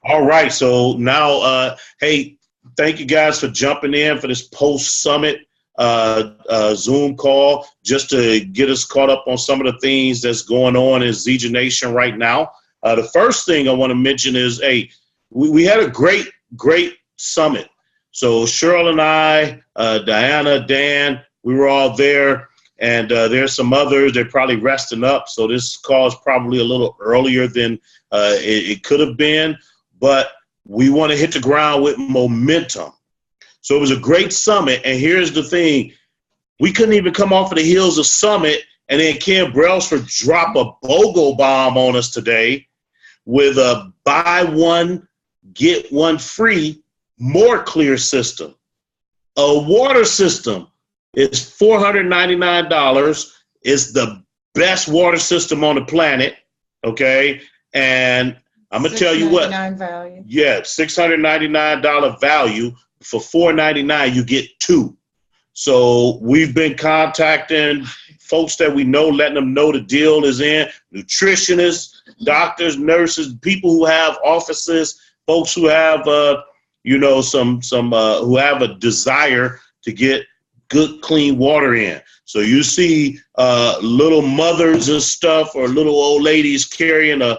All right. So now, hey, thank you guys for jumping in for this post-summit Zoom call just to get us caught up on some of the things that's going on in Zija Nation right now. The first thing I want to mention is, hey, we had a great summit. So Cheryl and I, Diana, Dan, we were all there. And there's some others, they're probably resting up. So this call is probably a little earlier than it could have been. But we want to hit the ground with momentum. So it was a great summit. And here's the thing. We couldn't even come off of the heels of summit. And then Ken Brailsford drop a BOGO bomb on us today with a buy one, get one free, more clear system. A water system. It's $499. It's the best water system on the planet, okay? And I'm going to tell you what. Value. Yeah, $699 value. For $499, you get two. So we've been contacting folks that we know, letting them know the deal is in. Nutritionists, doctors, nurses, people who have offices, folks who have, some who have a desire to get good, clean water in. So you see little mothers and stuff or little old ladies carrying a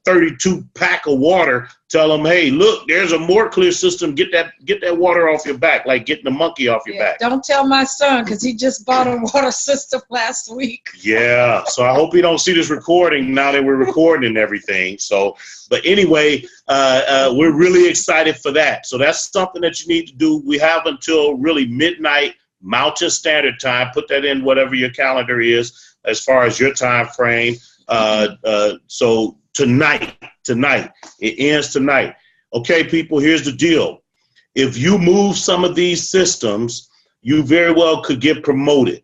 32 pack of water, tell them, hey, look, there's a more clear system. Get that water off your back, like getting the monkey off your back. Don't tell my son, because he just bought a water system last week. Yeah, so I hope you don't see this recording now that we're recording and everything. So, but anyway, we're really excited for that. So that's something that you need to do. We have until really midnight Mountain Standard Time. Put that in whatever your calendar is as far as your time frame. So tonight, it ends tonight. Okay, people, here's the deal. If you move some of these systems, you very well could get promoted.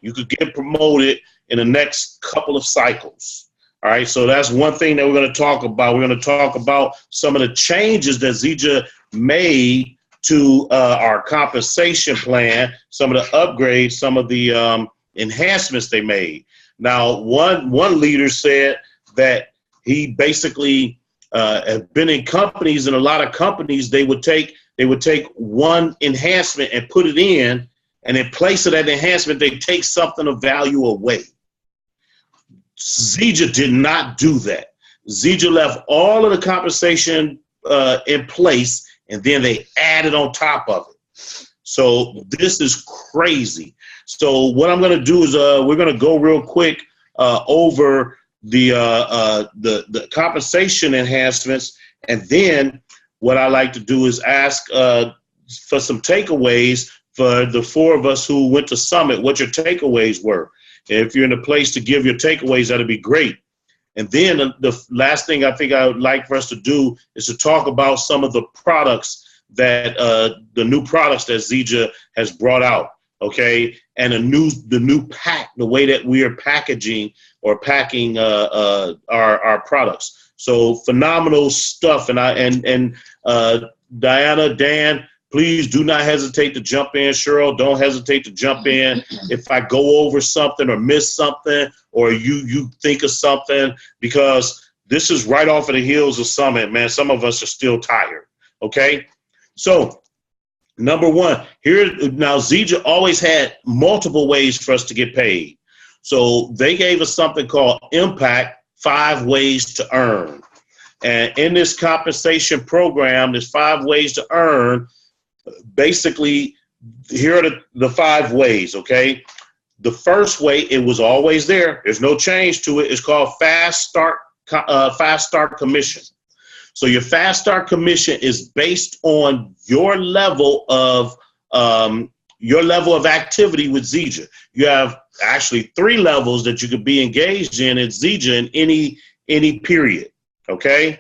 You could get promoted in the next couple of cycles. All right, so that's one thing that we're going to talk about. We're going to talk about some of the changes that Zija made to our compensation plan, some of the upgrades, some of the enhancements they made. Now, one leader said that he basically had been in companies, and a lot of companies, they would take one enhancement and put it in, and in place of that enhancement, they take something of value away. Zija did not do that. Zija left all of the compensation in place, and then they added on top of it. So this is crazy. So what I'm going to do is we're going to go real quick over the compensation enhancements, and then what I like to do is ask for some takeaways for the four of us who went to Summit, what your takeaways were. And if you're in a place to give your takeaways, that'd be great. And then the last thing I think I would like for us to do is to talk about some of the products that the new products that Zija has brought out, okay? And the new pack, the way that we are packaging or packing our products. So phenomenal stuff. And Diana, Dan, please do not hesitate to jump in. Cheryl, don't hesitate to jump in. If I go over something or miss something or you think of something, because this is right off of the heels of Summit, man. Some of us are still tired, okay? So number one, now Zija always had multiple ways for us to get paid. So they gave us something called Impact, 5 ways to earn. And in this compensation program, there's 5 ways to earn. Basically, here are the 5 ways, okay? The first way, it was always there. There's no change to it. It's called Fast Start Commission. So your Fast Start Commission is based on your level of activity with Zija. You have actually 3 levels that you could be engaged in at Zija in any period, okay?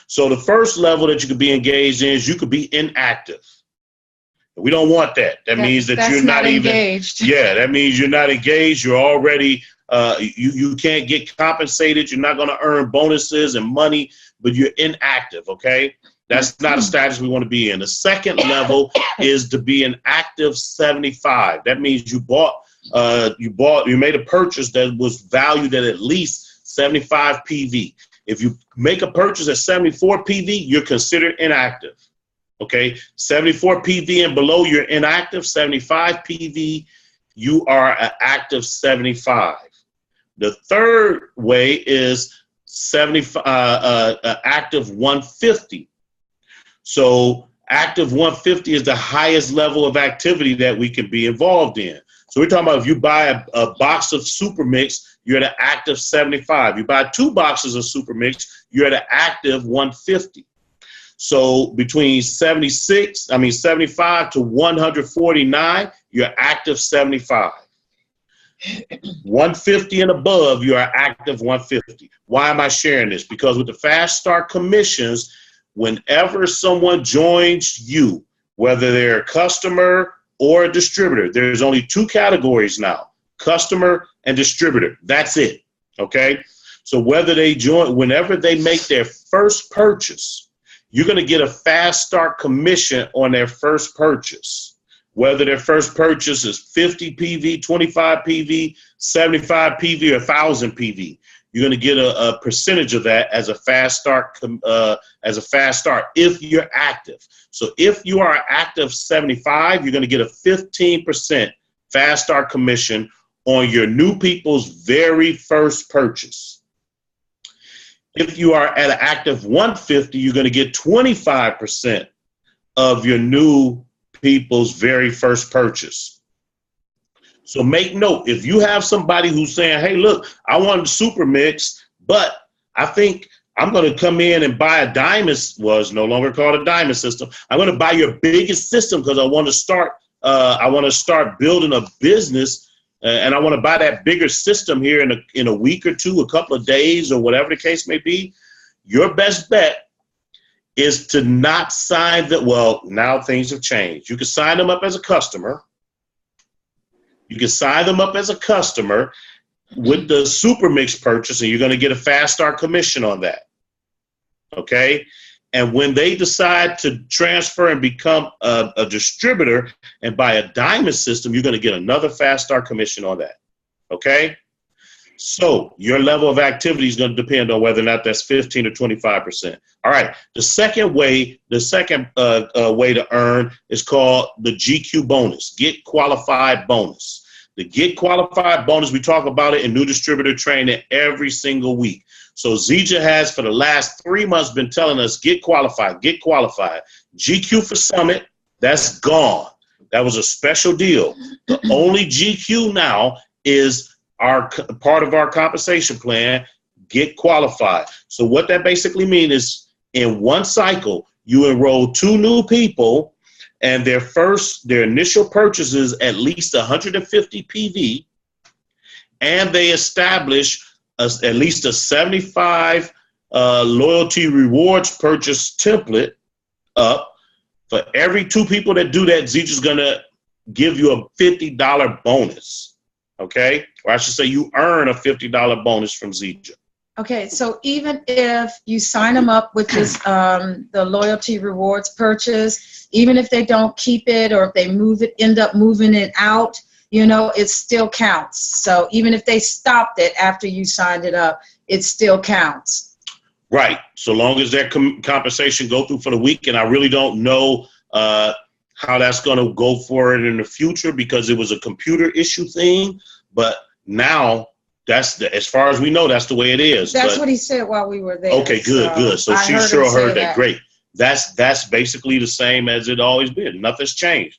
So the first level that you could be engaged in is you could be inactive. We don't want that. That means that you're not even engaged. Yeah, that means you're not engaged. You're already you can't get compensated. You're not going to earn bonuses and money, but you're inactive. Okay, that's not a status we want to be in. The second level is to be an active 75. That means you made a purchase that was valued at least 75 PV. If you make a purchase at 74 PV, you're considered inactive. Okay, 74 PV and below, you're inactive. 75 PV, you are an active 75. The third way is 75 active 150. So active 150 is the highest level of activity that we can be involved in. So we're talking about if you buy a box of Super Mix, you're at an active 75. You buy 2 boxes of Super Mix, you're at an active 150. So between 75 to 149, you're active 75. 150 and above, you are active 150. Why am I sharing this? Because with the Fast Start commissions, whenever someone joins you, whether they're a customer or a distributor, there's only 2 categories now, customer and distributor. That's it. Okay. So whether they join, whenever they make their first purchase, you're going to get a Fast Start commission on their first purchase. Whether their first purchase is 50 PV, 25 PV, 75 PV, or 1,000 PV, you're going to get a percentage of that as a Fast Start. If you're active. So if you are active 75, you're going to get a 15% Fast Start commission on your new people's very first purchase. If you are at an active 150, you're going to get 25% of your new people's very first purchase. So make note, if you have somebody who's saying, hey, look, I want a Super Mix, but I think I'm going to come in and buy a Diamond, well, it's no longer called a Diamond system. I'm going to buy your biggest system because I want to start building a business, and I want to buy that bigger system here in a week or two, a couple of days, or whatever the case may be. Your best bet is to not sign that. Well, now things have changed. You can sign them up as a customer. You can sign them up as a customer with the Super Mix purchase, and you're going to get a Fast Start commission on that. Okay? And when they decide to transfer and become a distributor and buy a Diamond system, you're going to get another Fast Start commission on that. Okay? So your level of activity is going to depend on whether or not that's 15 or 25%. All right. The second way to earn is called the GQ bonus, Get Qualified bonus. The Get Qualified bonus, we talk about it in new distributor training every single week. So Zija has for the last 3 months been telling us, get qualified, get qualified. GQ for Summit, that's gone. That was a special deal. The only GQ now is our part of our compensation plan, get qualified. So what that basically means is in one cycle, you enroll 2 new people and their initial purchases at least 150 PV, and they establish at least a 75 loyalty rewards purchase template up. For every 2 people that do that, Zija's going to give you a $50 bonus. Okay? Or I should say you earn a $50 bonus from Zija. Okay, so even if you sign them up with this, the loyalty rewards purchase, even if they don't keep it or if they end up moving it out, it still counts. So even if they stopped it after you signed it up, it still counts. Right. So long as their compensation go through for the week, and I really don't know how that's going to go for it in the future because it was a computer issue thing. But now, as far as we know, that's the way it is. That's what he said while we were there. Okay, good. So she sure heard that. Great. That's basically the same as it always been. Nothing's changed.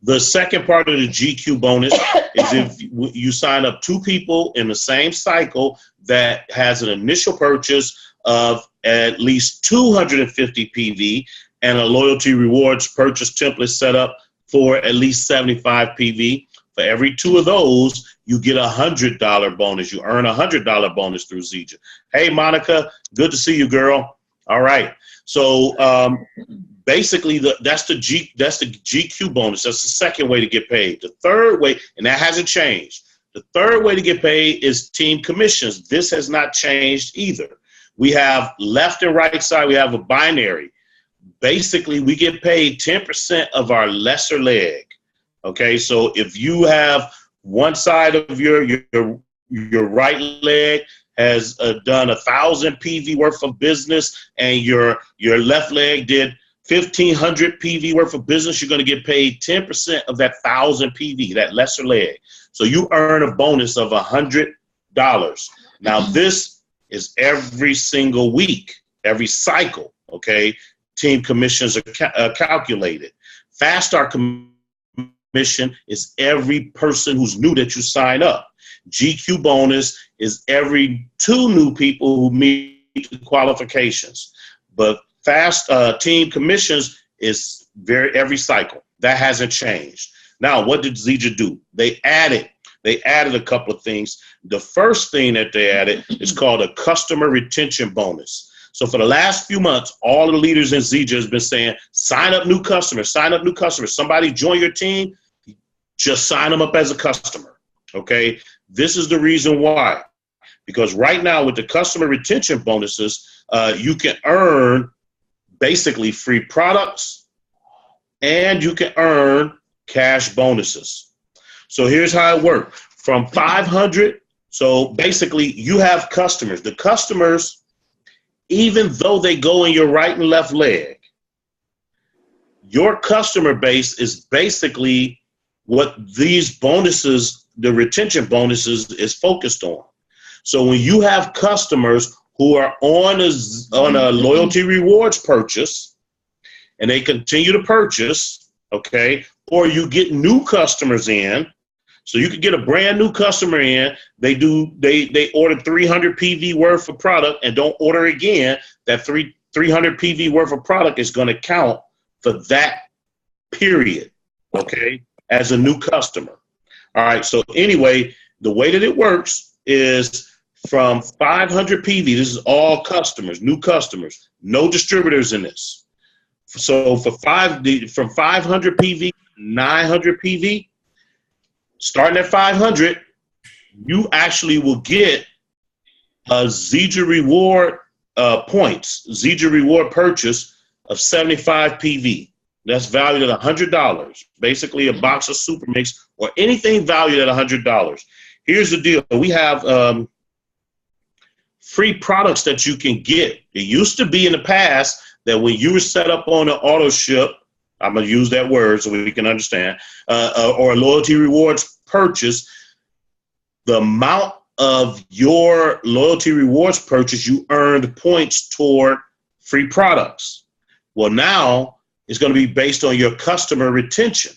The second part of the GQ bonus is if you sign up 2 people in the same cycle that has an initial purchase of at least 250 PV and a loyalty rewards purchase template set up for at least 75 PV. For every 2 of those, you get a $100 bonus. You earn a $100 bonus through Zija. Hey, Monica, good to see you, girl. All right. So basically, that's the GQ bonus. That's the second way to get paid. The third way, and that hasn't changed. The third way to get paid is team commissions. This has not changed either. We have left and right side. We have a binary. Basically, we get paid 10% of our lesser leg. Okay, so if you have one side of your right leg has done 1,000 PV worth of business, and your left leg did 1,500 PV worth of business, you're going to get paid 10% of that 1,000 PV, that lesser leg. So you earn a bonus of $100. Now this is every single week, every cycle. Okay, team commissions are calculated. Fast Start commission is every person who's new that you sign up. GQ bonus is every 2 new people who meet the qualifications. But Fast team commissions is every cycle. That hasn't changed. Now, what did Zija do? They added a couple of things. The first thing that they added is called a customer retention bonus. So for the last few months, all of the leaders in Zija has been saying, sign up new customers, sign up new customers. Somebody join your team, just sign them up as a customer. Okay, this is the reason why. Because right now with the customer retention bonuses, you can earn basically free products and you can earn cash bonuses. So here's how it works. From 500, so basically you have customers. The customers, even though they go in your right and left leg, your customer base is basically what these bonuses, the retention bonuses, is focused on. So when you have customers who are on a loyalty rewards purchase and they continue to purchase, okay, or you get new customers in, so you could get a brand new customer in, they order 300 PV worth of product and don't order again, that 300 PV worth of product is going to count for that period, okay, as a new customer. All right, so anyway, the way that it works is from 500 PV, this is all customers, new customers, no distributors in this. So from 500 PV, 900 PV, starting at 500, you actually will get a Zija reward points, Zija reward purchase of 75 PV. That's valued at $100, basically a box of Super Mix or anything valued at $100. Here's the deal. We have free products that you can get. It used to be in the past that when you were set up on an auto ship, I'm going to use that word so we can understand, or a loyalty rewards purchase, the amount of your loyalty rewards purchase, you earned points toward free products. Well, now it's going to be based on your customer retention.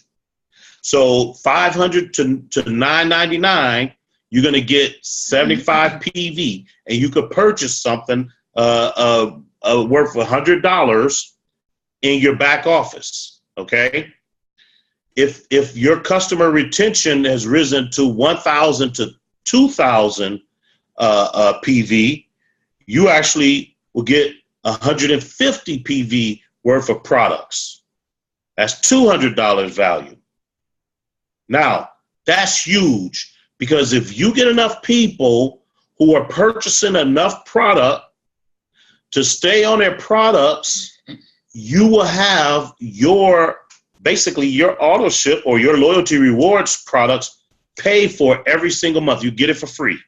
So 500 to 999, you're going to get 75 PV, and you could purchase something worth $100 in your back office. Okay. If your customer retention has risen to 1,000 to 2,000 PV, you actually will get 150 PV worth of products. That's $200 value. Now, that's huge, because if you get enough people who are purchasing enough product to stay on their products, you will have basically your auto ship or your loyalty rewards products pay for every single month. You get it for free.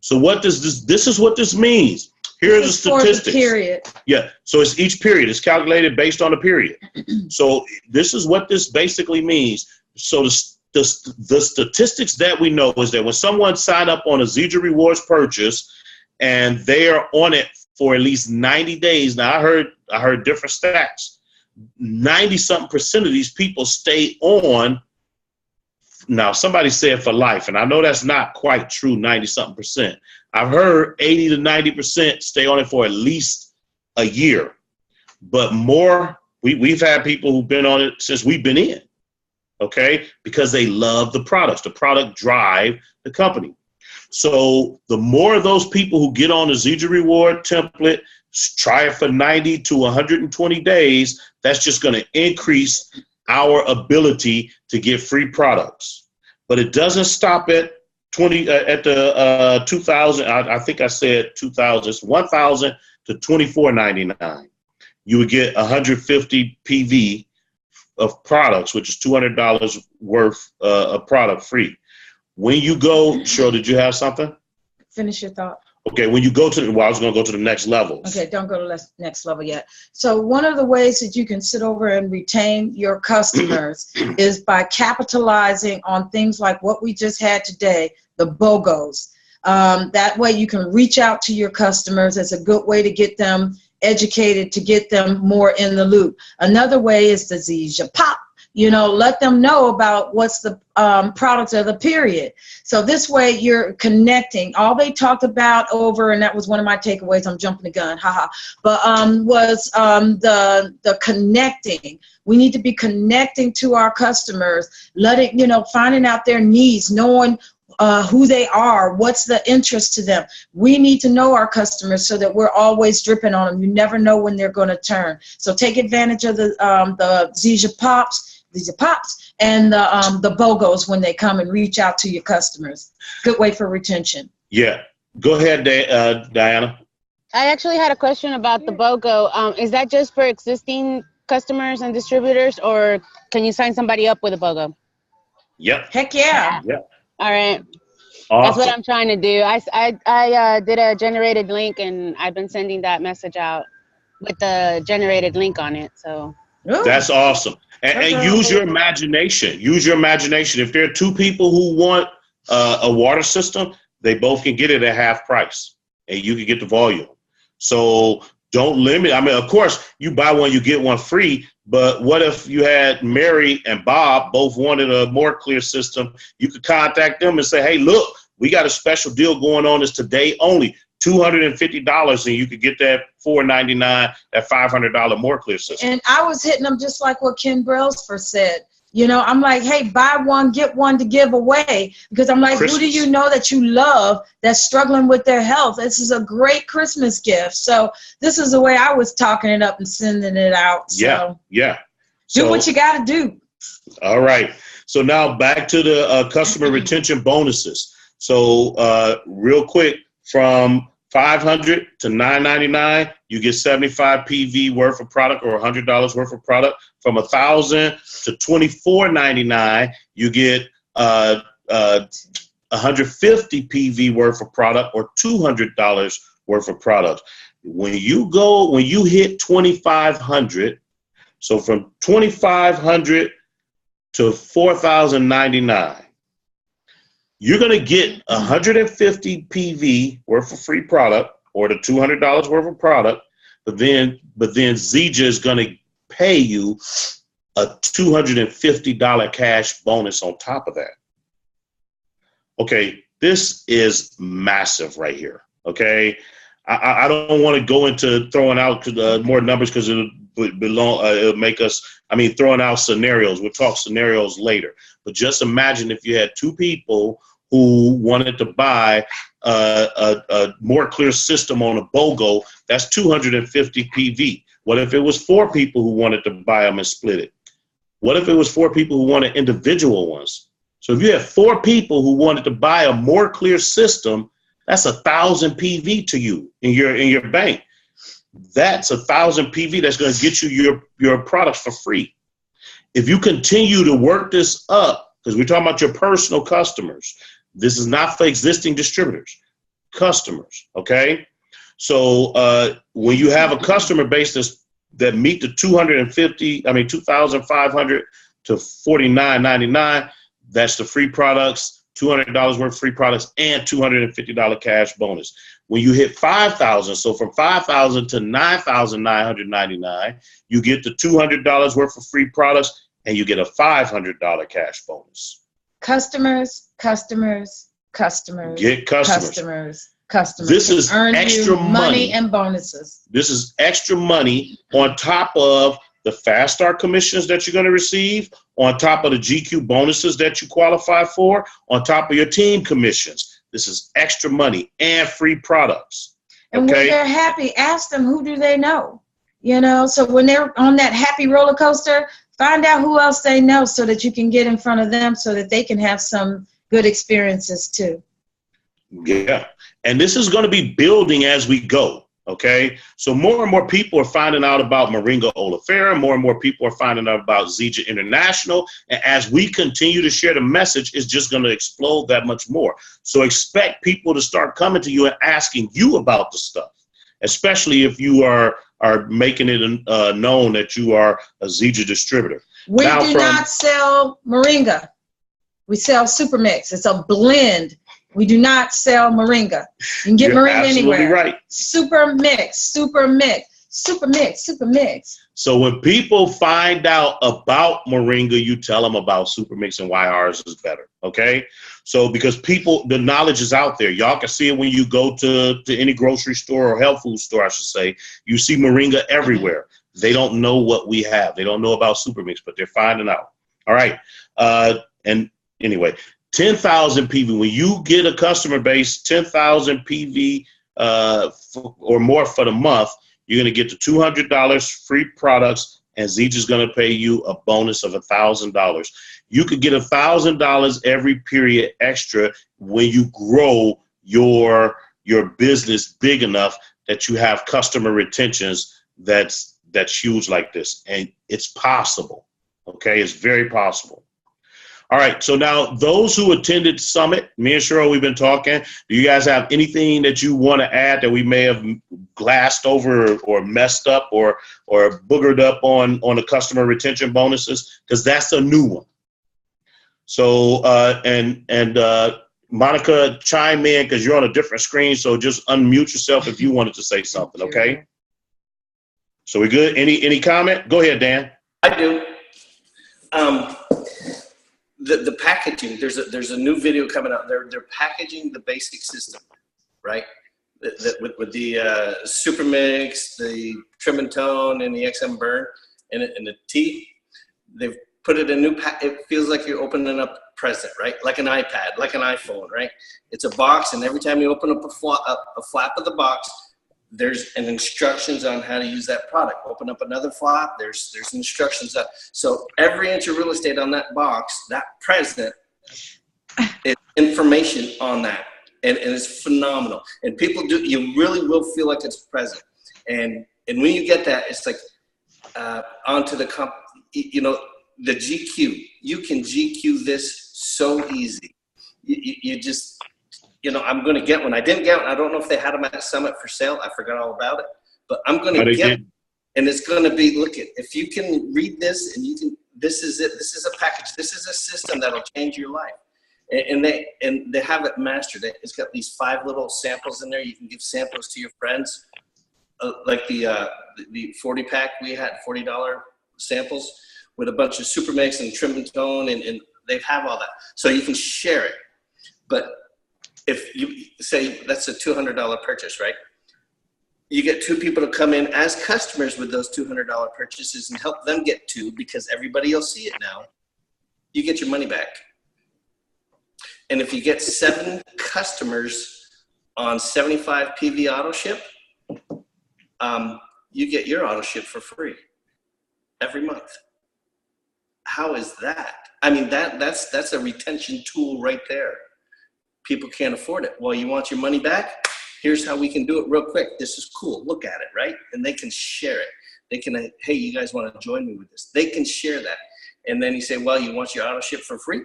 So what does this is what this means. Here are the statistics. For the period. Yeah, so it's each period. It's calculated based on a period. So this is what this basically means. So the statistics that we know is that when someone signs up on a Zija Rewards purchase and they are on it for at least 90 days, now I heard different stats. 90-something% of these people stay on. Now, somebody said for life, and I know that's not quite true, 90-something%. I've heard 80 to 90% stay on it for at least a year. But more, we've had people who've been on it since we've been in, okay? Because they love the products. The product drive the company. So the more of those people who get on the Zija Reward template, try it for 90 to 120 days, that's just going to increase our ability to get free products. But it doesn't stop at 2,000. I think I said 2,000. It's 1,000 to 24.99. You would get 150 PV of products, which is $200 worth of product free. When you go, Cheryl, did you have something? Finish your thought. Okay, when you go to the, well, I was going to go to the next levels. Okay, don't go to the next level yet. So one of the ways that you can sit over and retain your customers is by capitalizing on things like what we just had today, the BOGOs. That way you can reach out to your customers. It's a good way to get them educated, to get them more in the loop. Another way is the Zija Pop. You know, let them know about what's the product of the period. So this way you're connecting. All they talked about over, and that was one of my takeaways, I'm jumping the gun, haha, but was the connecting. We need to be connecting to our customers, letting, you know, finding out their needs, knowing who they are, what's the interest to them. We need to know our customers so that we're always dripping on them. You never know when they're going to turn. So take advantage of the Zija Pops, and the BOGOs when they come and reach out to your customers. Good way for retention. Yeah. Go ahead, Diana. I actually had a question about the BOGO. Is that just for existing customers and distributors, or can you sign somebody up with a BOGO? Yep. Heck yeah. Yep. All right. Awesome. That's what I'm trying to do. I did a generated link, and I've been sending that message out with the generated link on it. So Ooh. That's awesome. And use your imagination. Use your imagination. If there are two people who want a water system, they both can get it at half price, and you can get the volume. So don't limit. I mean, of course, you buy one, you get one free. But what if you had Mary and Bob both wanted a more clear system? You could contact them and say, hey, look, we got a special deal going on. It's today only. $250, and you could get that $499, that $500 more clear system. And I was hitting them just like what Ken Brailsford said. You know, I'm like, hey, buy one, get one to give away. Because I'm like, Christmas. Who do you know that you love that's struggling with their health? This is a great Christmas gift. So this is the way I was talking it up and sending it out. So Yeah. Do what you got to do. All right. So now back to the customer retention bonuses. So real quick, from $500 to $999, you get 75 PV worth of product or $100 worth of product. From $1,000 to $24.99, you get 150 PV worth of product or $200 worth of product. When you hit 2,500, so from 2,500 to $4,099. You're going to get 150 PV worth of free product or the $200 worth of product, but then Zija is going to pay you a $250 cash bonus on top of that. Okay, this is massive right here. Okay, I don't want to go into throwing out more numbers because it'll make us, throwing out scenarios. We'll talk scenarios later. But just imagine if you had two people who wanted to buy a more clear system on a BOGO, that's 250 PV. What if it was four people who wanted to buy them and split it? What if it was four people who wanted individual ones? So if you have four people who wanted to buy a more clear system, that's 1,000 PV to you in your bank. That's 1,000 PV that's going to get you your products for free. If you continue to work this up, because we're talking about your personal customers, this is not for existing distributors, customers, okay? So when you have a customer base that meet the 2,500 to $49.99, that's the free products, $200 worth of free products, and $250 cash bonus. When you hit 5,000, so from 5,000 to 9,999, you get the $200 worth of free products, and you get a $500 cash bonus. Customers. Get customers. This is earn extra money and bonuses. This is extra money on top of the Fast Start commissions that you're going to receive, on top of the GQ bonuses that you qualify for, on top of your team commissions. This is extra money and free products. And when they're happy, ask them, who do they know? You know, so when they're on that happy roller coaster, find out who else they know so that you can get in front of them so that they can have some good experiences too. Yeah. And this is going to be building as we go. Okay, so more and more people are finding out about Moringa oleifera. More and more people are finding out about Zija International. And as we continue to share the message, it's just going to explode that much more. So expect people to start coming to you and asking you about the stuff, especially if you are making it known that you are a Zija distributor. We do not sell Moringa. We sell Super Mix. It's a blend. We do not sell Moringa. You can get Moringa anywhere. Right. Super Mix, Super Mix, Super Mix, Super Mix. So when people find out about Moringa, you tell them about Super Mix and why ours is better. Okay. So because the knowledge is out there. Y'all can see it when you go to any grocery store or health food store, I should say. You see Moringa everywhere. They don't know what we have. They don't know about Super Mix, but they're finding out. All right. And anyway, 10,000 PV. When you get a customer base, 10,000 PV or more for the month, you're going to get the $200 free products, and Zija's going to pay you a bonus of $1,000. You could get $1,000 every period extra when you grow your business big enough that you have customer retentions that's huge like this, and it's possible. Okay, it's very possible. All right, so now those who attended Summit, me and Cheryl, we've been talking. Do you guys have anything that you want to add that we may have glassed over or messed up or boogered up on the customer retention bonuses? Because that's a new one. So, Monica, chime in because you're on a different screen, so just unmute yourself if you wanted to say something, okay? So we good? Any comment? Go ahead, Dan. I do. The packaging, there's a new video coming out. They're packaging the basic system, right? With the Super Mix, the Trim and Tone, and the XM Burn, and the T. They've put it in new pack. It feels like you're opening up a present, right? Like an iPad, like an iPhone, right? It's a box, and every time you open up a flap of the box, there's an instructions on how to use that product. Open up another flap, there's instructions. So every inch of real estate on that box, that present, is information on that. And it's phenomenal. And people you really will feel like it's present. And when you get that, it's like onto the the GQ. You can GQ this so easy. You just, I'm going to get one. I didn't get one. I don't know if they had them at Summit for sale. I forgot all about it. But I'm going to get one. And it's going to be, if you can read this and this is it. This is a package. This is a system that'll change your life. And they have it mastered. It's got these 5 little samples in there. You can give samples to your friends. Like the 40 pack we had, $40 samples with a bunch of Super Mix and Trim and Tone, and they have all that. So you can share it. But if you say that's a $200 purchase, right? You get 2 people to come in as customers with those $200 purchases and help them get 2 because everybody will see it now. You get your money back. And if you get 7 customers on 75 PV auto ship, you get your auto ship for free every month. How is that? I mean, that's a retention tool right there. People can't afford it. Well, you want your money back? Here's how we can do it real quick. This is cool. Look at it, right? And they can share it. They can, hey, you guys want to join me with this? They can share that. And then you say, well, you want your auto ship for free?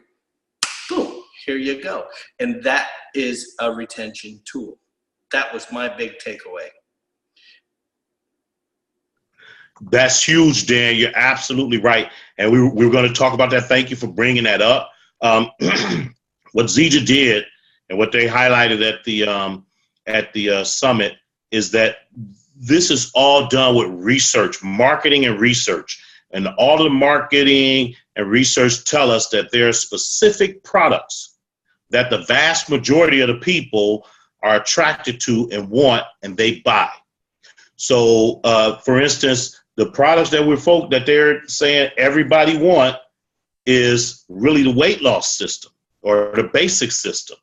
Boom, here you go. And that is a retention tool. That was my big takeaway. That's huge, Dan. You're absolutely right. And we're going to talk about that. Thank you for bringing that up. What Zija did and what they highlighted at the summit is that this is all done with research, marketing and research. And all of the marketing and research tell us that there are specific products that the vast majority of the people are attracted to and want, and they buy. So, for instance, the products that they're saying everybody want is really the weight loss system or the basic system.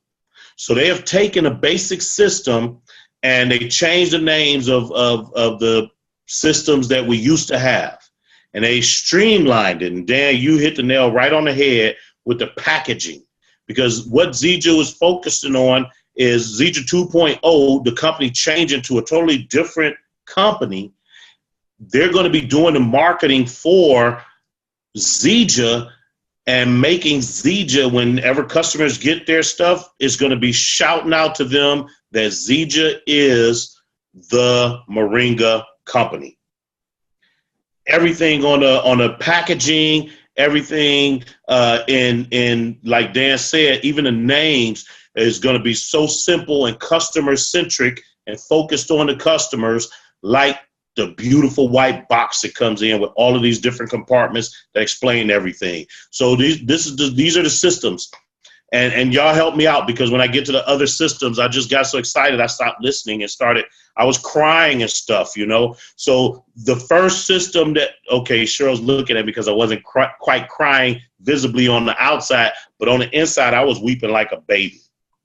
So they have taken a basic system and they changed the names of the systems that we used to have. And they streamlined it. And Dan, you hit the nail right on the head with the packaging. Because what Zija was focusing on is Zija 2.0, the company changing to a totally different company. They're going to be doing the marketing for Zija and making Zija, whenever customers get their stuff, is going to be shouting out to them that Zija is the Moringa company. Everything on the packaging, everything in like Dan said, even the names is going to be so simple and customer centric and focused on the customers, like the beautiful white box that comes in with all of these different compartments that explain everything. So these are the systems. And y'all help me out, because when I get to the other systems, I just got so excited I stopped listening and I was crying and stuff, you know. So the first system that, okay, Cheryl's looking at me because I wasn't quite crying visibly on the outside, but on the inside I was weeping like a baby.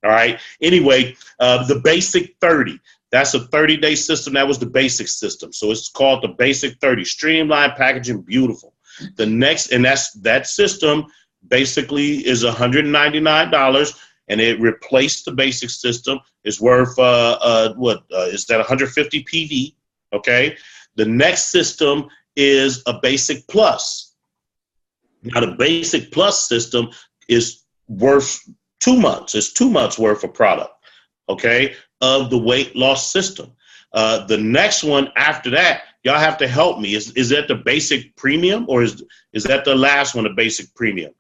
All right. Anyway, the basic 30. That's a 30-day system. That was the basic system. So it's called the basic 30. Streamlined packaging, beautiful. The next, and that system basically is $199, and it replaced the basic system. It's worth is that 150 PV? Okay. The next system is a basic plus. Now the basic plus system is worth 2 months. It's 2 months worth of product. Okay, of the weight loss system. The next one after that, y'all have to help me. Is that the basic premium, or is that the last one, the basic premium?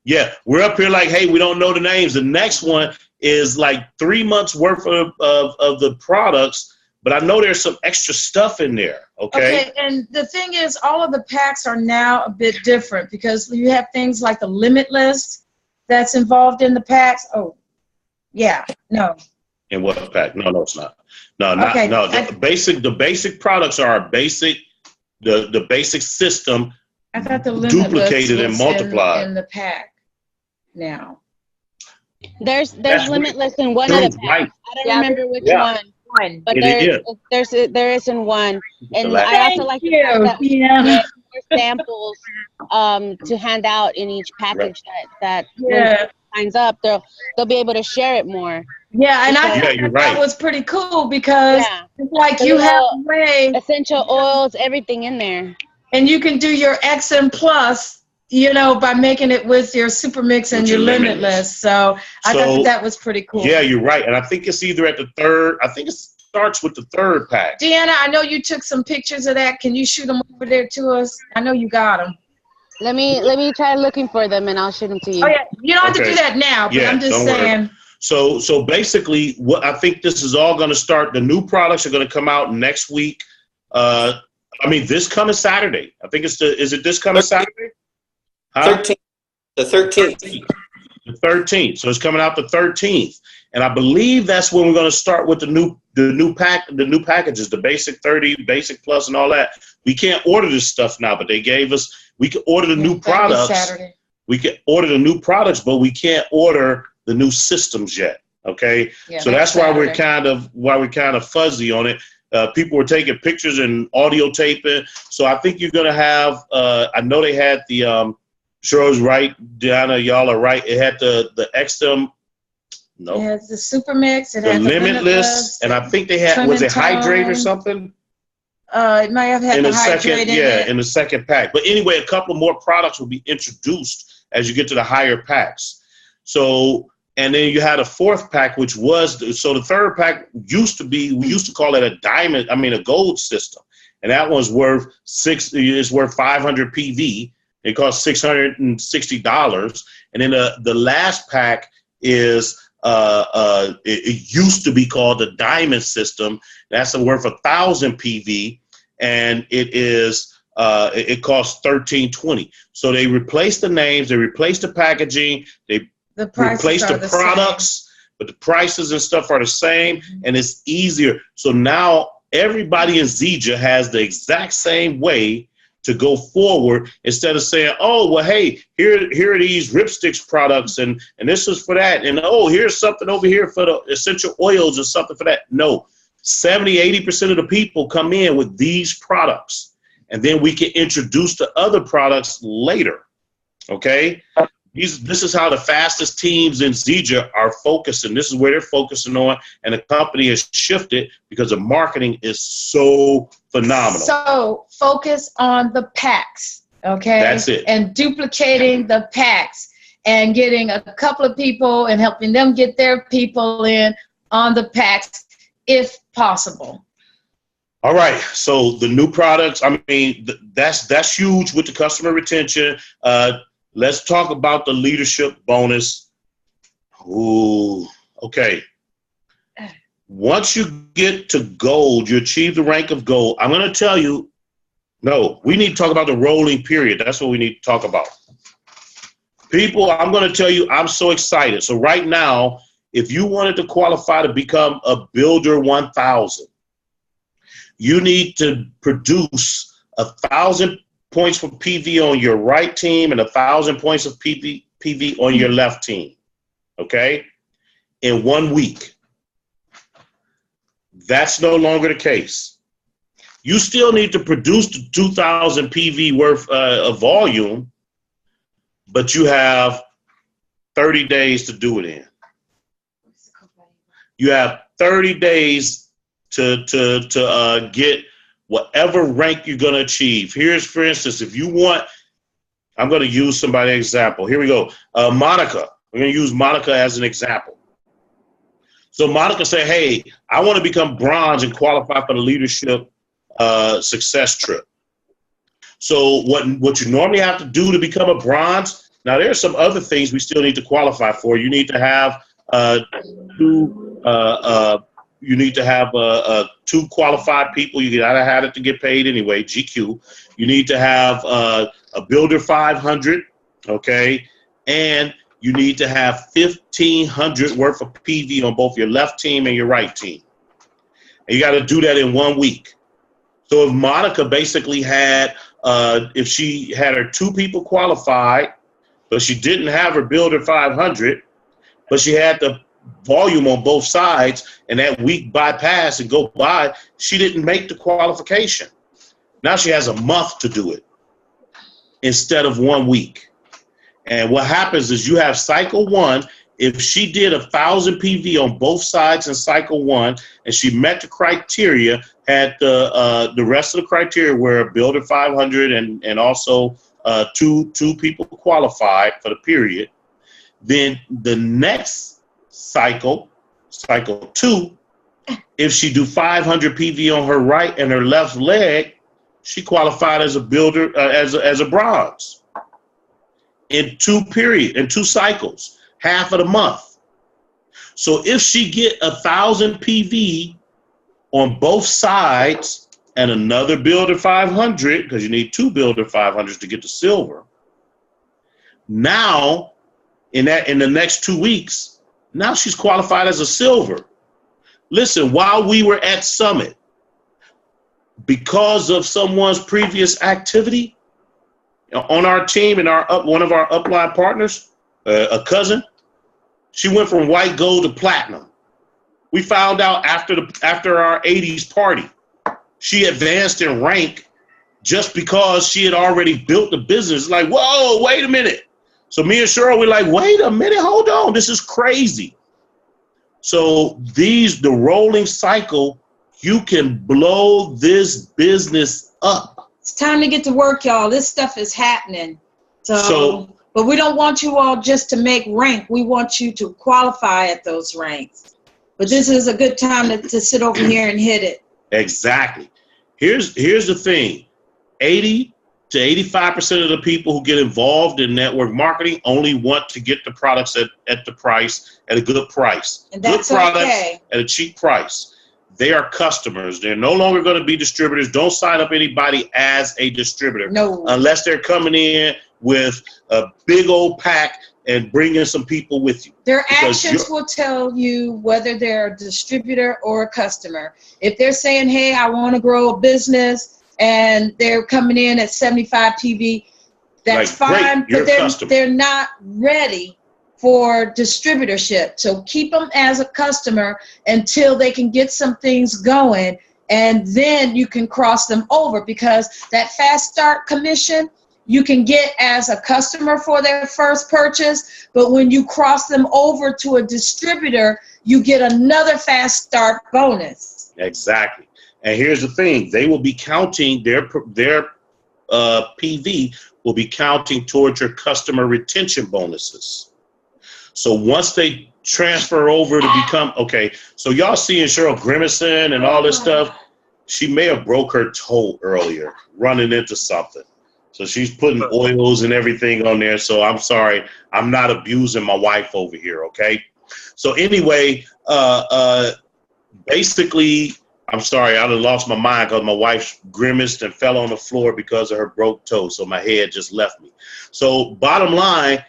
Yeah, we're up here like, hey, we don't know the names. The next one is like 3 months worth of the products, but I know there's some extra stuff in there. Okay, and the thing is, all of the packs are now a bit different, because you have things like the Limitless that's involved in the packs. Oh, yeah, no. In what pack? No, it's not. No. The basic products are basic. The basic system. I thought the duplicated and multiplied in the pack. Now there's Limitless in one of the packs. Right. I don't remember which one, but there is in one. And I also like the fact that there's samples to hand out in each package that signs up. They'll be able to share it more. Yeah, and I thought that was pretty cool, because it's like you have essential oils, everything in there. And you can do your XM Plus, you know, by making it with your Super Mix and your Limitless. So I thought that was pretty cool. Yeah, you're right. And I think it's either at the third, I think it starts with the third pack. Deanna, I know you took some pictures of that. Can you shoot them over there to us? I know you got them. Let me try looking for them, and I'll shoot them to you. Oh, yeah. You don't have to do that now, but I'm just saying. Worry. So basically, what I think this is all going to start. The new products are going to come out next week. This coming Saturday. I think is it this coming Saturday? 13th. The 13th. The 13th. So it's coming out the 13th, and I believe that's when we're going to start with the new packages, the basic 30, basic plus, and all that. We can't order this stuff now, but they gave us. We can order the new products. Saturday. We can order the new products, but we can't order the new systems yet. Okay, so that's why we're kind of fuzzy on it. People were taking pictures and audio taping. So I think you're gonna have. I know they had the. Cheryl's right, Deanna. Y'all are right. It had the XM. No. It has the Super Mix. It the had Limitless, and I think they had was it Hydrate or something. It might have had in the Hydrate in the second pack. But anyway, a couple more products will be introduced as you get to the higher packs. So, and then you had a fourth pack, which was, so the third pack used to be, we used to call it a gold system. And that one's worth it's worth 500 PV. It costs $660. And then the last pack is, it used to be called the diamond system. That's worth 1,000 PV. And it is, it costs $1,320. So they replaced the names, they replaced the packaging, they replaced the products, but the prices and stuff are the same, and it's easier. So now everybody in Zija has the exact same way to go forward, instead of saying, oh, well, hey, here are these Ripsticks products, and this is for that, and oh, here's something over here for the essential oils and something for that. No, 70-80% of the people come in with these products, and then we can introduce the other products later. Okay, This is how the fastest teams in Zija are focusing. This is where they're focusing on, and the company has shifted because the marketing is so phenomenal. So focus on the packs, okay? That's it. And duplicating the packs and getting a couple of people and helping them get their people in on the packs if possible. All right, so the new products, I mean, that's huge with the customer retention. Let's talk about the leadership bonus. Ooh, okay. Once you get to gold, you achieve the rank of gold. I'm going to tell you, no, we need to talk about the rolling period. That's what we need to talk about. People, I'm going to tell you, I'm so excited. So right now, if you wanted to qualify to become a Builder 1000, you need to produce 1,000 points for PV on your right team and 1,000 points of PV on your left team, okay, in 1 week. That's no longer the case. You still need to produce the 2,000 PV worth of volume, but you have 30 days to do it in. You have 30 days to get whatever rank you're going to achieve. Here's, for instance, if you want, I'm going to use somebody's example. Here we go. Monica. We're going to use Monica as an example. So Monica said, hey, I want to become bronze and qualify for the leadership success trip. So what you normally have to do to become a bronze, now there are some other things we still need to qualify for. You need to have two qualified people. You gotta have it to get paid anyway, GQ. You need to have a Builder 500, okay? And you need to have 1,500 worth of PV on both your left team and your right team. And you gotta do that in 1 week. So if Monica basically had, if she had her 2 people qualified, but she didn't have her Builder 500, but she had the volume on both sides, and that week bypassed and go by, she didn't make the qualification. Now she has a month to do it instead of 1 week. And what happens is you have cycle 1. If she did 1,000 PV on both sides in cycle 1, and she met the criteria, had the rest of the criteria where Builder 500 and also two people qualified for the period, then the next cycle 2, if she do 500 PV on her right and her left leg, she qualified as a builder, as a bronze in 2 cycles, half of the month. So if she get 1,000 PV on both sides and another Builder 500, because you need 2 Builder 500s to get to silver, now in the next 2 weeks, now she's qualified as a silver. Listen, while we were at Summit, because of someone's previous activity on our team and one of our upline partners, a cousin, she went from white gold to platinum. We found out after our 80s party, she advanced in rank just because she had already built the business. Like, whoa, wait a minute. So me and Cheryl, we're like, wait a minute, hold on, this is crazy. So the rolling cycle, you can blow this business up. It's time to get to work, y'all. This stuff is happening. So but we don't want you all just to make rank. We want you to qualify at those ranks. But this is a good time to sit over here and hit it. Exactly. Here's the thing. 80 to 85% of the people who get involved in network marketing only want to get the products at a good price. And that's good products okay. At a cheap price. They are customers. They're no longer going to be distributors. Don't sign up anybody as a distributor. No. Unless they're coming in with a big old pack and bringing some people with you. Their actions will tell you whether they're a distributor or a customer. If they're saying, hey, I want to grow a business, and they're coming in at 75 PV, that's like, fine, but they're not ready for distributorship. So keep them as a customer until they can get some things going, and then you can cross them over, because that fast start commission you can get as a customer for their first purchase, but when you cross them over to a distributor, you get another fast start bonus. Exactly. And here's the thing, they will be counting their PV will be counting towards your customer retention bonuses. So once they transfer over to become, okay, so y'all seeing Cheryl grimacing and all this stuff, she may have broke her toe earlier running into something. So she's putting oils and everything on there. So I'm sorry, I'm not abusing my wife over here, okay? So anyway, basically, I'm sorry, I lost my mind because my wife grimaced and fell on the floor because of her broke toe. So my head just left me. So bottom line,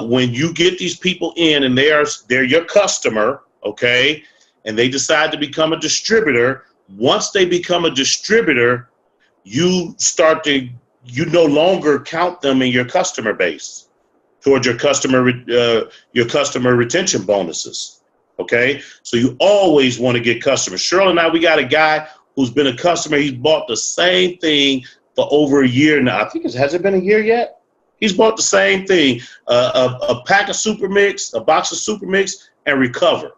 when you get these people in and they're your customer, okay, and they decide to become a distributor, once they become a distributor, you no longer count them in your customer base towards your customer retention bonuses. Okay, so you always want to get customers. Cheryl and I, we got a guy who's been a customer. He's bought the same thing for over a year now. I think has it been a year yet? He's bought the same thing, a pack of Super Mix, a box of Super Mix, and Recover.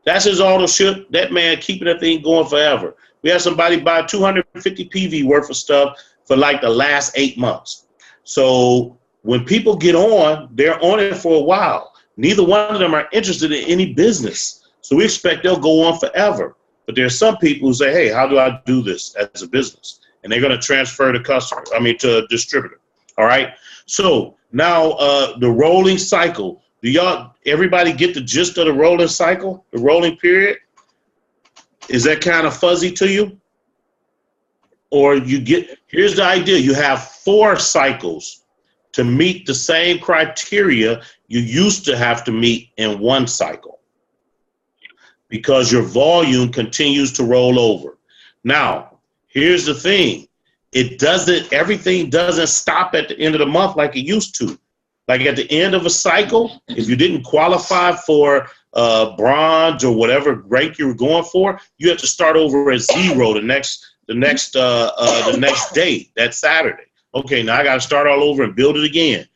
That's his auto ship. That man keeping that thing going forever. We had somebody buy 250 PV worth of stuff for like the last 8 months. So when people get on, they're on it for a while. Neither one of them are interested in any business. So we expect they'll go on forever. But there's some people who say, hey, how do I do this as a business? And they're going to transfer to to a distributor. All right. So now the rolling cycle. Everybody get the gist of the rolling cycle, the rolling period? Is that kind of fuzzy to you? Or here's the idea. You have 4 cycles to meet the same criteria you used to have to meet in 1 cycle, because your volume continues to roll over. Now, here's the thing. Everything doesn't stop at the end of the month like it used to. Like at the end of a cycle, if you didn't qualify for bronze or whatever rank you were going for, you have to start over at 0 the next day, that Saturday. Okay, now I got to start all over and build it again.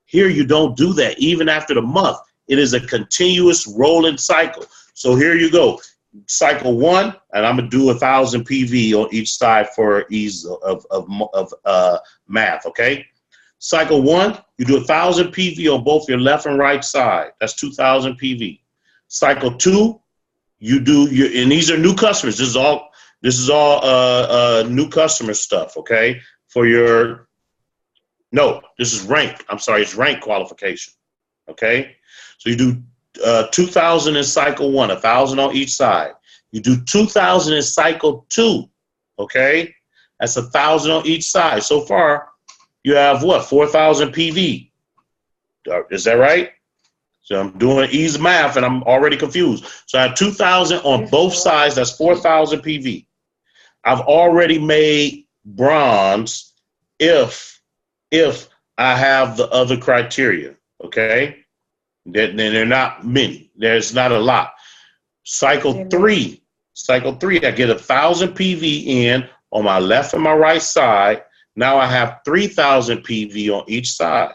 Here you don't do that. Even after the month, it is a continuous rolling cycle. So here you go. Cycle 1, and I'm going to do 1,000 PV on each side for ease of math, okay? Cycle 1, you do 1,000 PV on both your left and right side. That's 2,000 PV. Cycle 2, you do and these are new customers. This is all new customer stuff, okay? This is rank. I'm sorry, it's rank qualification, okay? So you do 2,000 in cycle 1, 1,000 on each side. You do 2,000 in cycle 2, okay? That's 1,000 on each side. So far, you have what, 4,000 PV. Is that right? So I'm doing easy math and I'm already confused. So I have 2,000 on both sides. That's 4,000 PV. I've already made bronze if I have the other criteria, okay? Then they're not many. There's not a lot. Cycle 3, I get 1,000 PV in on my left and my right side. Now I have 3,000 PV on each side.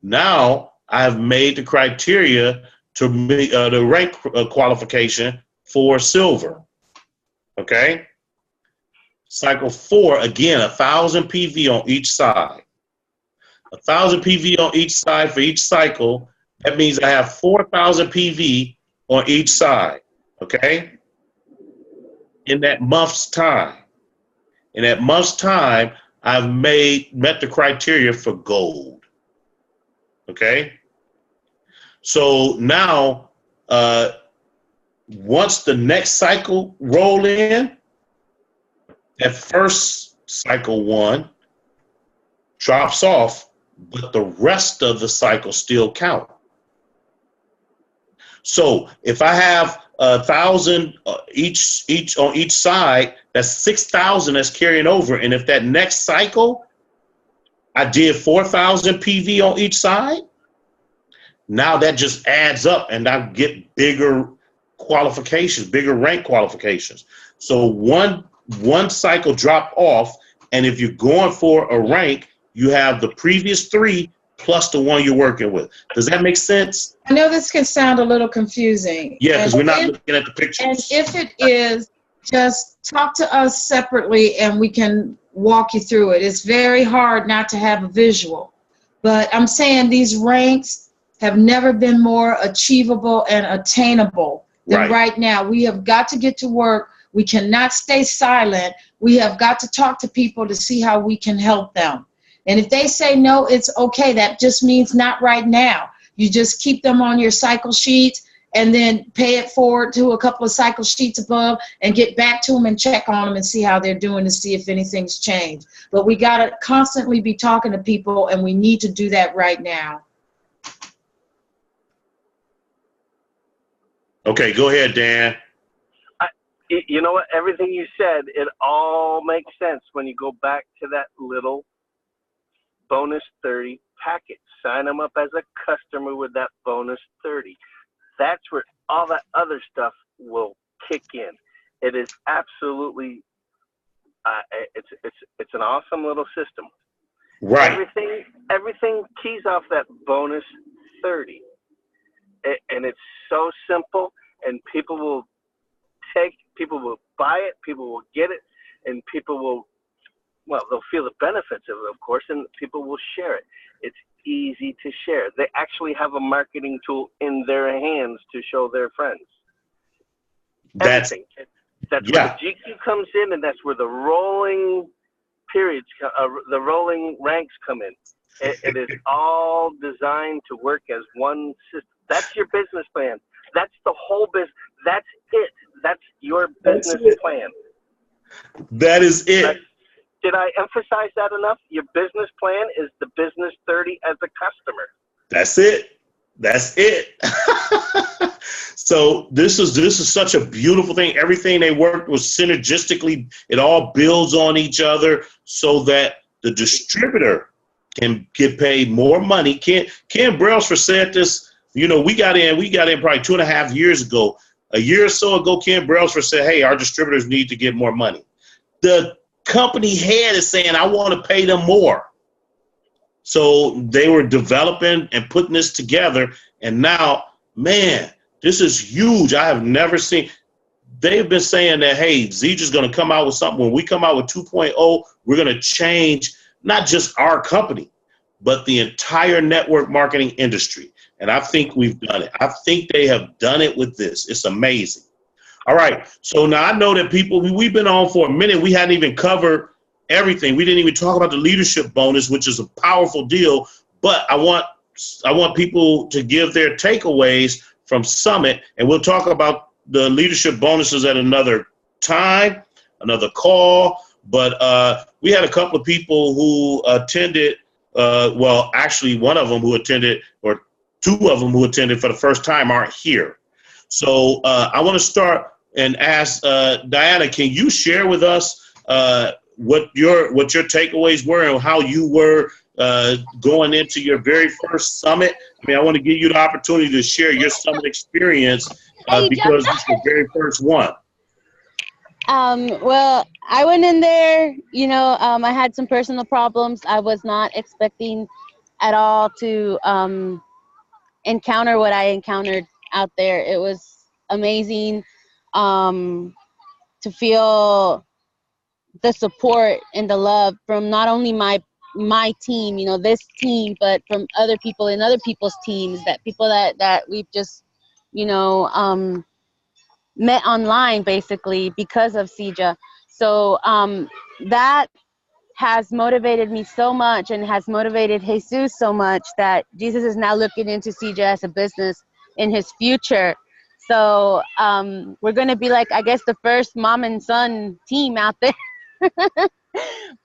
Now I have made the criteria to make the rank qualification for silver. Okay. Cycle 4, again, 1,000 PV on each side. 1,000 PV on each side for each cycle. That means I have 4,000 PV on each side. Okay. In that month's time. I've met the criteria for gold. Okay. So now, once the next cycle roll in, that first cycle 1 drops off, but the rest of the cycle still count. So if I have 1,000 each on each side, that's 6,000 that's carrying over. And if that next cycle I did 4,000 PV on each side, now that just adds up and I get bigger qualifications, bigger rank qualifications. So one cycle drop off And if you're going for a rank, you have the previous 3 plus the one you're working with. Does that make sense? I know this can sound a little confusing. Yeah, because we're not looking at the pictures. And if it is, just talk to us separately and we can walk you through it. It's very hard not to have a visual. But I'm saying these ranks have never been more achievable and attainable than right now. We have got to get to work. We cannot stay silent. We have got to talk to people to see how we can help them. And if they say no, it's okay. That just means not right now. You just keep them on your cycle sheets and then pay it forward to a couple of cycle sheets above and get back to them and check on them and see how they're doing to see if anything's changed. But we got to constantly be talking to people, and we need to do that right now. Okay, go ahead, Dan. You know what? Everything you said, it all makes sense when you go back to that little bonus 30 packet. Sign them up as a customer with that bonus 30. That's where all that other stuff will kick in. It is absolutely, it's an awesome little system. Right. Everything keys off that bonus 30, and it's so simple. And people will buy it, people will get it, and people will, well, they'll feel the benefits of it, of course, and people will share it. It's easy to share. They actually have a marketing tool in their hands to show their friends. That's where the GQ comes in, and that's where the rolling periods, the rolling ranks come in. It is all designed to work as one system. That's your business plan. That's the whole business. That's it. That's your business plan. That is it. Did I emphasize that enough? Your business plan is the business 30 as a customer. That's it. That's it. So this is such a beautiful thing. Everything they worked was synergistically. It all builds on each other so that the distributor can get paid more money. Ken Brailsford said this. You know, we got in probably 2.5 years ago. A year or so ago, Ken Brailsford said, hey, our distributors need to get more money. The company head is saying, I want to pay them more. So they were developing and putting this together. And now, man, this is huge. I have never seen. They've been saying that, hey, Zija's going to come out with something. When we come out with 2.0, we're going to change not just our company, but the entire network marketing industry. And I think we've done it. I think they have done it with this. It's amazing. All right. So now I know that people, we've been on for a minute. We hadn't even covered everything. We didn't even talk about the leadership bonus, which is a powerful deal. But I want people to give their takeaways from Summit, and we'll talk about the leadership bonuses at another time, another call. But we had a couple of people who attended. Well, actually, one of them who attended, or 2 of them who attended for the first time, aren't here. So I want to start and ask Diana, can you share with us what your takeaways were and how you were going into your very first summit? I mean, I want to give you the opportunity to share your summit experience because it's the very first one. Well, I went in there, you know, I had some personal problems. I was not expecting at all to encounter what I encountered out there. It was amazing to feel the support and the love from not only my team, you know, this team, but from other people in other people's teams, that people that we've just, you know, met online basically because of Zija. So that has motivated me so much and has motivated Jesus so much that Jesus is now looking into Zija as a business in his future. So we're going to be like, I guess, the first mom and son team out there.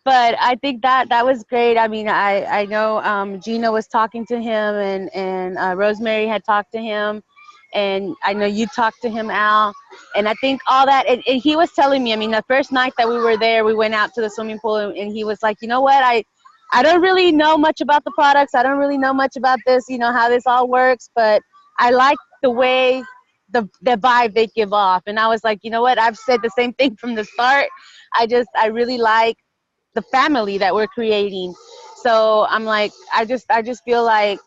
But I think that was great. I mean, I know Gina was talking to him and Rosemary had talked to him. And I know you talked to him, Al. And I think all that, and he was telling me, I mean, the first night that we were there, we went out to the swimming pool and he was like, you know what, I don't really know much about the products. I don't really know much about this, you know, how this all works, but I like the way the vibe they give off. And I was like, you know what, I've said the same thing from the start. I really like the family that we're creating. So I'm like, I just feel like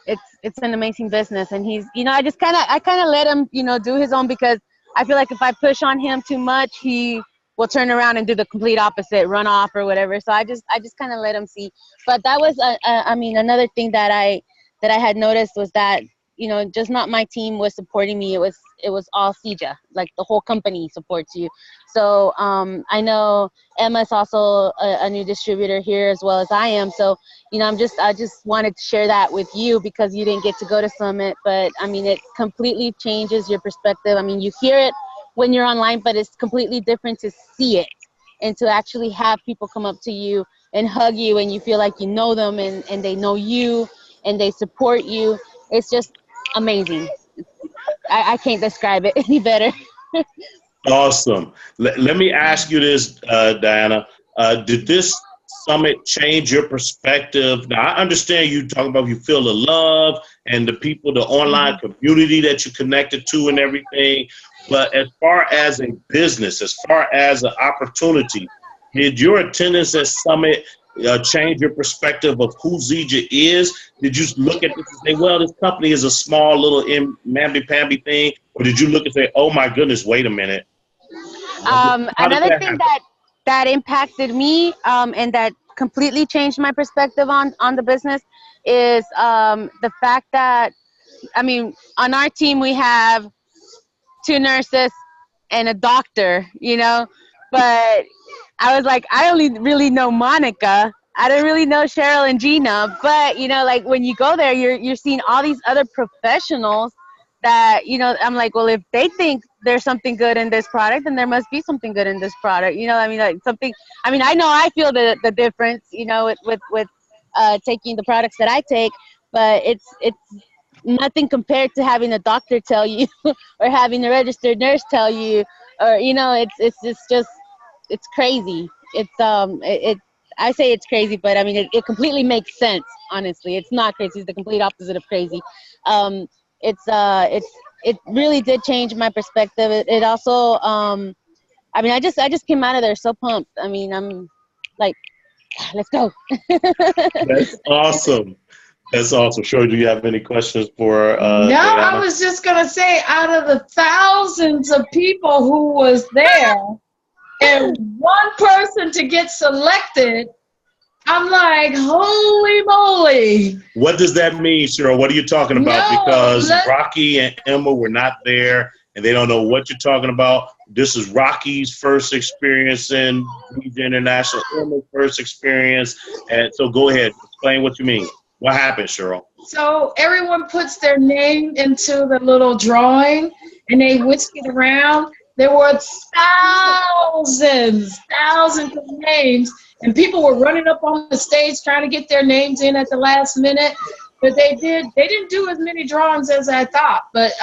it's an amazing business, and he's, you know, I kind of let him, you know, do his own, because I feel like if I push on him too much, he will turn around and do the complete opposite, run off or whatever. So I just kind of let him see. But that was I mean, another thing that I had noticed was that, you know, just not my team was supporting me. It was all Zija, like the whole company supports you. So I know Emma's also a new distributor here as well as I am. So, you know, I just wanted to share that with you, because you didn't get to go to Summit, but I mean, it completely changes your perspective. I mean, you hear it when you're online, but it's completely different to see it and to actually have people come up to you and hug you, and you feel like you know them, and they know you and they support you. It's just amazing. I can't describe it any better. Awesome. Let me ask you this, Diana. Did this summit change your perspective? Now, I understand you talking about you feel the love and the people, the online community that you connected to and everything. But as far as a business, as far as an opportunity, did your attendance at Summit change your perspective of who Zija is? Did you look at this and say, well, this company is a small little mamby-pamby thing? Or did you look and say, oh my goodness, wait a minute? Another thing that impacted me and that completely changed my perspective on the business is the fact that, I mean, on our team we have 2 nurses and a doctor, you know, but I was like, I only really know Monica. I don't really know Cheryl and Gina, but you know, like when you go there, you're seeing all these other professionals that, you know, I'm like, well, if they think there's something good in this product, then there must be something good in this product. You know, I mean, like something, I mean, I know I feel the difference, you know, with taking the products that I take, but it's nothing compared to having a doctor tell you or having a registered nurse tell you, or, you know, it's crazy. I say it's crazy, but I mean, it completely makes sense. Honestly, it's not crazy. It's the complete opposite of crazy. It really did change my perspective. It also, I mean, I just came out of there so pumped. I mean, I'm like, let's go. That's awesome. That's awesome. Sure. Do you have any questions for No, Diana? I was just going to say, out of the thousands of people who was there, and one person to get selected, I'm like, holy moly. What does that mean, Cheryl? What are you talking about? Because Rocky and Emma were not there, and they don't know what you're talking about. This is Rocky's first experience in Zija International, Emma's first experience. And so go ahead, explain what you mean. What happened, Cheryl? So everyone puts their name into the little drawing, and they whisk it around. There were thousands of names, and people were running up on the stage trying to get their names in at the last minute. But they didn't do as many drawings as I thought. But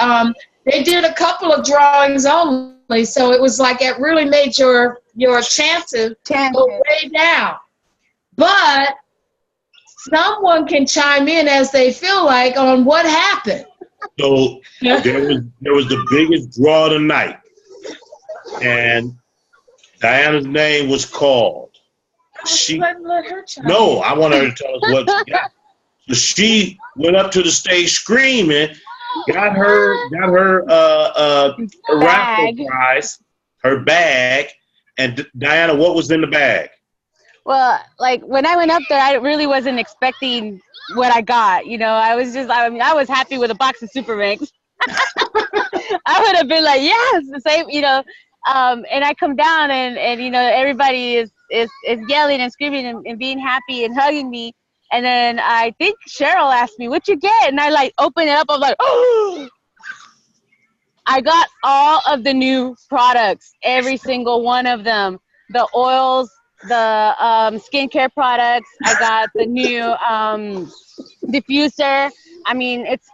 they did a couple of drawings only, so it was like it really made your chances go way down. But someone can chime in as they feel like on what happened. So there was the biggest draw of the night, and Diana's name was called. Let her chime No, I want her to tell us what she got. So she went up to the stage screaming, got her raffle prize, her bag, and Diana, what was in the bag? Well, like when I went up there, I really wasn't expecting what I got. You know, I was happy with a box of Super Mix. I would have been like, yes, the same, you know. And I come down and you know, everybody is yelling and screaming and being happy and hugging me. And then I think Cheryl asked me, "What'd you get?" And I like open it up. I'm like, oh. I got all of the new products, every single one of them. The oils, the skincare products. I got the new diffuser. I mean, it's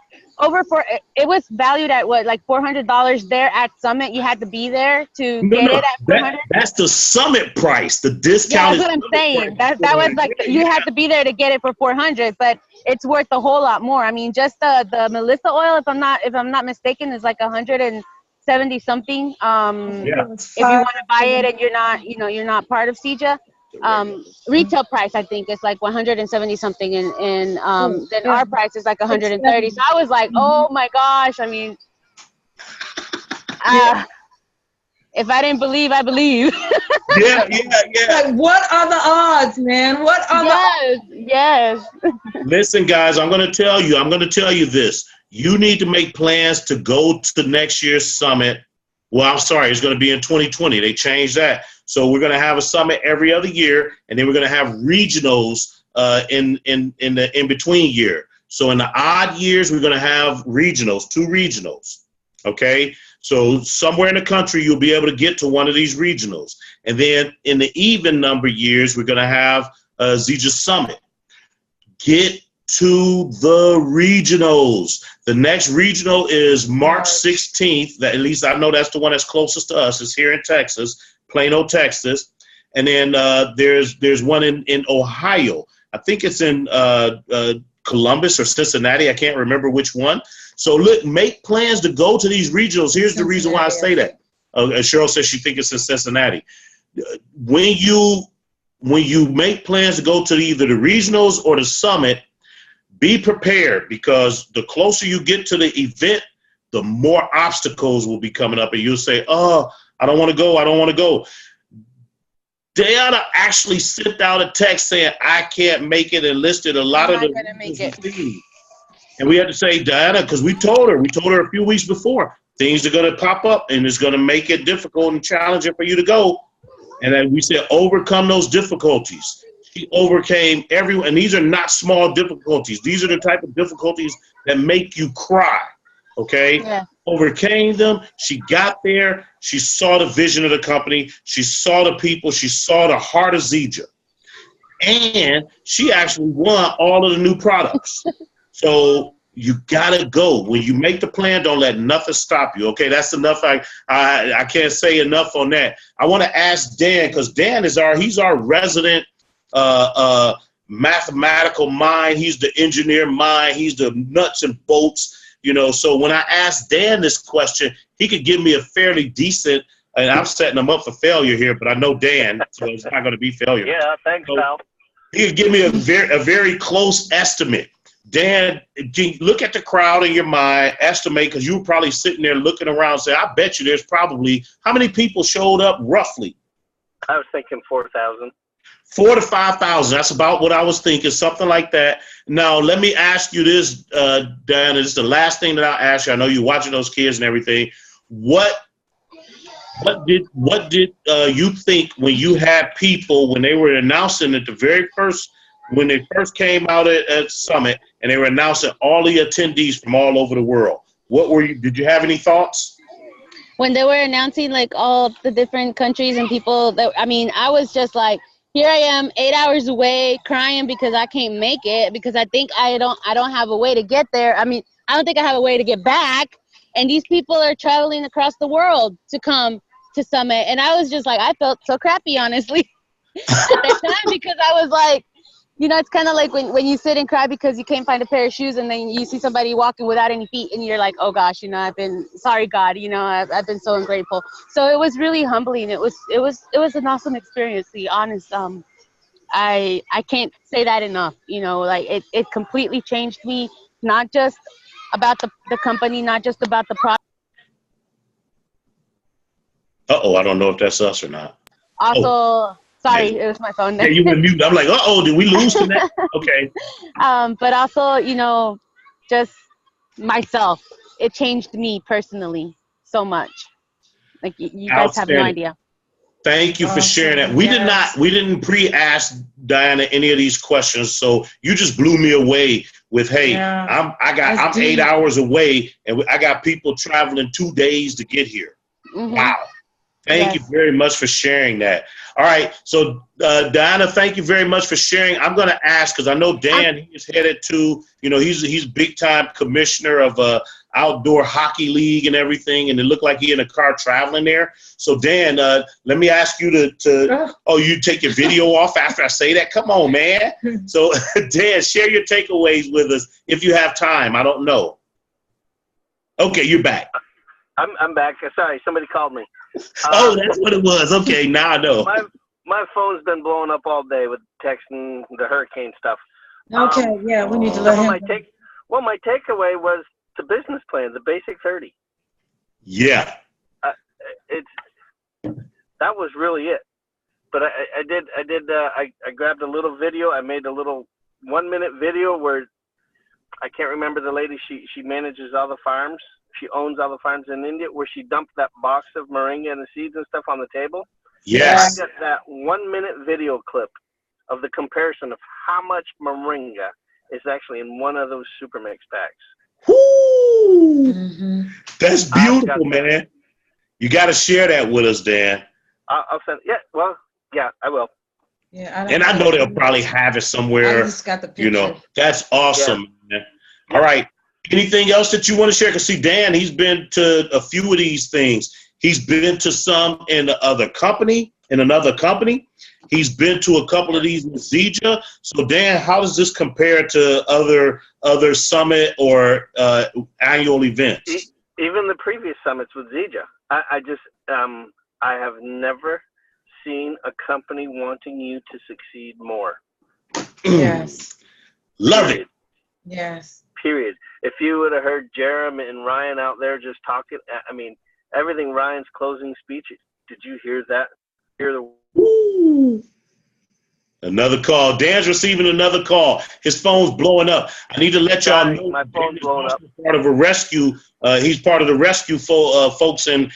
it was valued at what, like $400 there at Summit. You had to be there to get it at $400. That's the Summit price. The discount. Yeah, that's what I'm saying. That was like, you had to be there to get it for $400, but it's worth a whole lot more. I mean, just the Melissa oil, if I'm not mistaken, is like 170 something. If you want to buy it and you're not part of Zija. retail price, I think, is like 170 something, and then our price is like 130. So I was like, oh my gosh. I mean, if I didn't believe, I believe. Yeah. Like, what are the odds, man? What are the odds? Yes. Listen, guys, I'm going to tell you this. You need to make plans to go to next year's summit. Well, I'm sorry, it's going to be in 2020. They changed that. So we're going to have a summit every other year, and then we're going to have regionals in the in-between year. So in the odd years, we're going to have regionals, 2 regionals, okay? So somewhere in the country, you'll be able to get to one of these regionals. And then in the even number years, we're going to have a Zija Summit. Get to the regionals. The next regional is March 16th. That, at least I know that's the one that's closest to us. It's here in Texas, Plano, Texas. And then there's one in Ohio. I think it's in Columbus or Cincinnati. I can't remember which one. So look, make plans to go to these regionals. Here's the reason why I say that. Cheryl says she thinks it's in Cincinnati. When you make plans to go to either the regionals or the summit, be prepared, because the closer you get to the event, the more obstacles will be coming up, and you'll say, oh, I don't want to go. Diana actually sent out a text saying, I can't make it, and listed a lot of the reasons. And we had to say, Diana, because we told her a few weeks before, things are going to pop up and it's going to make it difficult and challenging for you to go. And then we said, overcome those difficulties. She overcame and these are not small difficulties. These are the type of difficulties that make you cry, okay? Yeah. Overcame them. She got there. She saw the vision of the company. She saw the people. She saw the heart of Zija. And she actually won all of the new products. So you gotta go. When you make the plan, don't let nothing stop you. Okay, that's enough. I can't say enough on that. I want to ask Dan, because Dan is he's our resident mathematical mind. He's the engineer mind. He's the nuts and bolts. So when I ask Dan this question, he could give me a fairly decent. And I'm setting him up for failure here, but I know Dan, so it's not going to be failure. Yeah, thanks, pal. He could give me a very close estimate. Dan, look at the crowd in your mind, estimate, because you were probably sitting there looking around and say, I bet you there's probably, how many people showed up roughly? I was thinking 4,000. 4,000 to 5,000. That's about what I was thinking, something like that. Now, let me ask you this, Dan, this is the last thing that I'll ask you. I know you're watching those kids and everything. What did you think when you had people, when they were announcing at the very first, when they first came out at Summit and they were announcing all the attendees from all over the world? Did you have any thoughts? When they were announcing like all the different countries and people I was just like, here I am 8 hours away crying because I can't make it, because I think I don't have a way to get there. I don't think I have a way to get back. And these people are traveling across the world to come to Summit. And I was just like, I felt so crappy, honestly, at that time, because I was like, it's kind of like when you sit and cry because you can't find a pair of shoes, and then you see somebody walking without any feet, and you're like, oh gosh, sorry God, I've been so ungrateful. So it was really humbling. It was an awesome experience, to be honest. I can't say that enough. It completely changed me, not just about the company, not just about the product. I don't know if that's us or not. Also, sorry, it was my phone. Yeah, you went mute. I'm like, did we lose connect? Okay. But also, just myself. It changed me personally so much. Like you guys have no idea. Thank you for sharing that. We didn't pre-ask Diana any of these questions, so you just blew me away with, hey, I'm 8 hours away, and I got people traveling 2 days to get here. Mm-hmm. Wow. Thank you very much for sharing that. All right. So, Diana, thank you very much for sharing. I'm going to ask, because I know Dan, he is headed to, he's big time commissioner of outdoor hockey league and everything. And it looked like he in a car traveling there. So, Dan, let me ask you you take your video off after I say that? Come on, man. So, Dan, share your takeaways with us if you have time. I don't know. Okay, you're back. I'm back. Sorry, somebody called me. That's what it was. Okay, now I know. my phone's been blowing up all day with texting the hurricane stuff. Okay, yeah, we need to let him. My takeaway was the business plan, the basic 30. Yeah. That was really it. But I grabbed a little video. I made a little 1-minute video where I can't remember the lady. She manages all the farms. She owns all the farms in India, where she dumped that box of moringa and the seeds and stuff on the table. Yes. I got that 1-minute video clip of the comparison of how much moringa is actually in one of those super mix packs. Woo! Mm-hmm. That's beautiful, man. You got to share that with us, Dan. I'll send. Yeah, well, yeah, I will. Yeah, I know they'll probably have it somewhere. I just got the picture. That's awesome, man. Yeah. All right. Anything else that you want to share? Because see, Dan, he's been to a few of these things. He's been to some in another company. He's been to a couple of these in Zija. So, Dan, how does this compare to other summit or annual events? Even the previous summits with Zija. I have never seen a company wanting you to succeed more. Yes. Love it. Yes. Period. If you would have heard Jeremy and Ryan out there just talking, I mean, everything Ryan's closing speech, did you hear that? Ooh. Another call. Dan's receiving another call. His phone's blowing up. I need to let y'all know. My phone's blowing up. Part of a rescue. He's part of the rescue folks in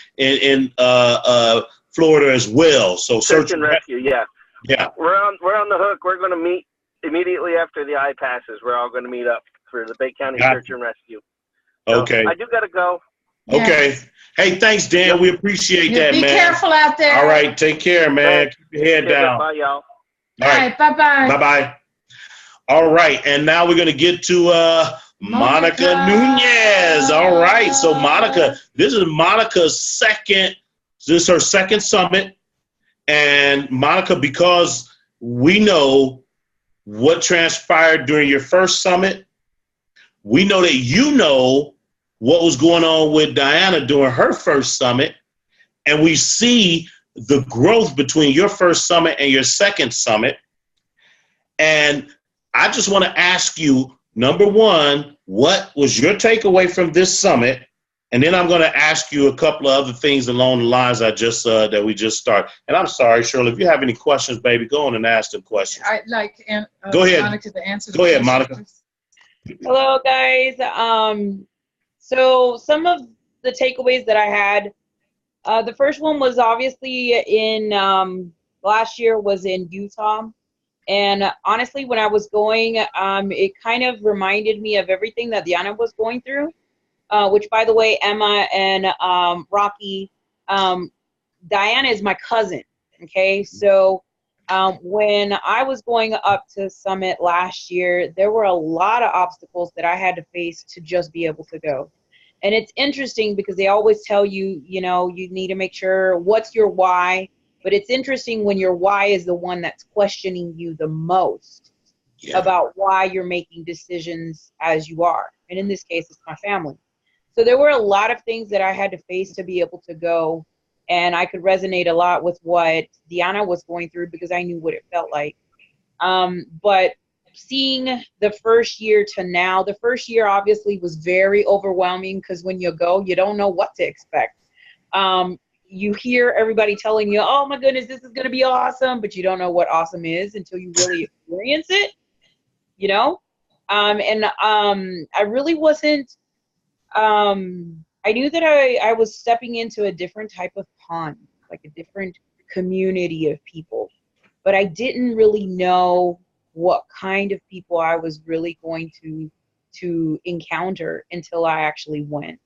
Florida as well. So search and rescue. Yeah. Yeah. We're on the hook. We're going to meet immediately after the eye passes. We're all going to meet up for the Bay County Search and Rescue. So okay. I do got to go. Okay. Yes. Hey, thanks, Dan. Yep. We appreciate that, man. Be careful out there. All right. Take care, man. Thanks. Keep your head down. Bye, y'all. All right. Bye-bye. Bye-bye. All right. And now we're going to get to Monica Nunez. All right. So, Monica, this is Monica's second summit. And, Monica, because we know what transpired during your first summit, we know that you know what was going on with Diana during her first summit, and we see the growth between your first summit and your second summit. And I just want to ask you, number one, what was your takeaway from this summit? And then I'm going to ask you a couple of other things along the lines that we just started. And I'm sorry, Shirley, if you have any questions, baby, go on and ask them questions. I'd like go ahead. Monica to answer. Go ahead, Monica. Hello, guys. So some of the takeaways that I had, the first one was obviously in last year was in Utah. And honestly, when I was going, it kind of reminded me of everything that Diana was going through, which, by the way, Emma and Rocky, Diana is my cousin. Okay, so when I was going up to Summit last year, there were a lot of obstacles that I had to face to just be able to go. And it's interesting because they always tell you, you need to make sure what's your why. But it's interesting when your why is the one that's questioning you the most about why you're making decisions as you are. And in this case, it's my family. So there were a lot of things that I had to face to be able to go. And I could resonate a lot with what Diana was going through because I knew what it felt like. But seeing the first year to now, the first year obviously was very overwhelming because when you go, you don't know what to expect. You hear everybody telling you, oh my goodness, this is going to be awesome, but you don't know what awesome is until you really experience it, And I really wasn't, I knew that I was stepping into a different type of pond, like a different community of people, but I didn't really know what kind of people I was really going to encounter until I actually went.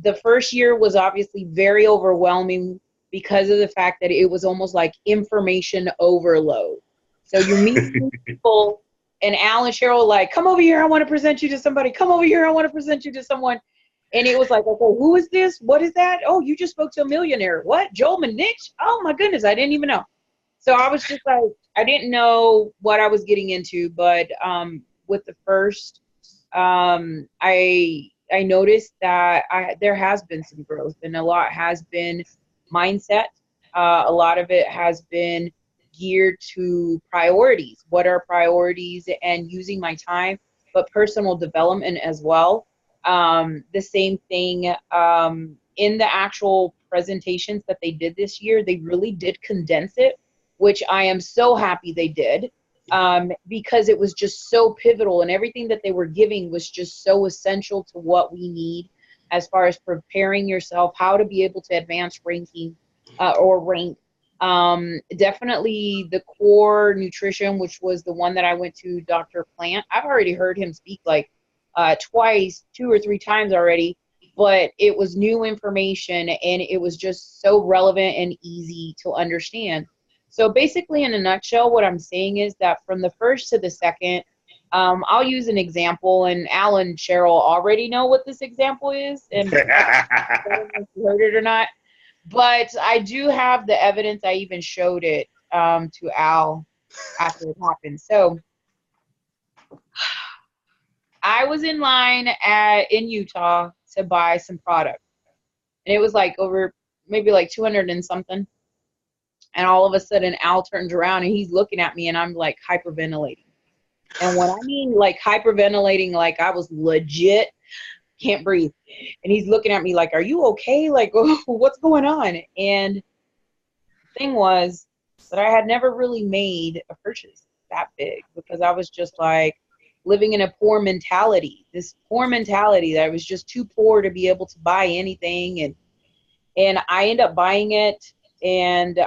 The first year was obviously very overwhelming because of the fact that it was almost like information overload. So you meet people and Al and Cheryl like, come over here, I want to present you to somebody. Come over here, I want to present you to someone. And it was like, okay, who is this? What is that? Oh, you just spoke to a millionaire. What? Joel Manich? Oh my goodness, I didn't even know. So I was just like, I didn't know what I was getting into, but with the first, I noticed that there has been some growth and a lot has been mindset. A lot of it has been geared to priorities. What are priorities, and using my time, but personal development as well. The same thing in the actual presentations that they did this year, they really did condense it, which I am so happy they did, because it was just so pivotal, and everything that they were giving was just so essential to what we need as far as preparing yourself, how to be able to advance ranking or rank. Definitely the core nutrition, which was the one that I went to Dr. Plant. I've already heard him speak like twice, 2 or 3 times already, but it was new information and it was just so relevant and easy to understand. So basically, in a nutshell, what I'm saying is that from the first to the second, I'll use an example, and Alan and Cheryl already know what this example is, and I don't know if you heard it or not. But I do have the evidence. I even showed it to Al after it happened. So I was in line in Utah to buy some product. And it was like over maybe like 200 and something. And all of a sudden Al turns around and he's looking at me and I'm like hyperventilating. And when I mean like hyperventilating, like I was legit can't breathe. And he's looking at me like, are you okay? Like, what's going on? And the thing was that I had never really made a purchase that big because I was just like living in a poor mentality, this poor mentality that I was just too poor to be able to buy anything. And I ended up buying it. And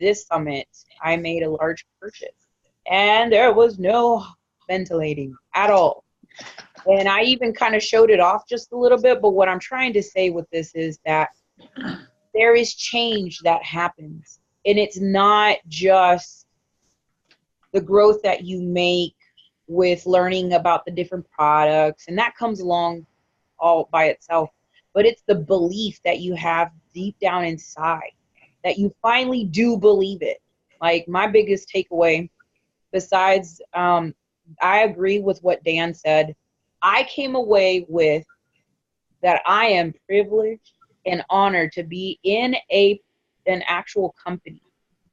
this summit, I made a large purchase. And there was no ventilating at all. And I even kind of showed it off just a little bit. But what I'm trying to say with this is that there is change that happens. And it's not just the growth that you make with learning about the different products. And that comes along all by itself. But it's the belief that you have deep down inside that you finally do believe it. Like my biggest takeaway, besides, I agree with what Dan said. I came away with that I am privileged and honored to be in an actual company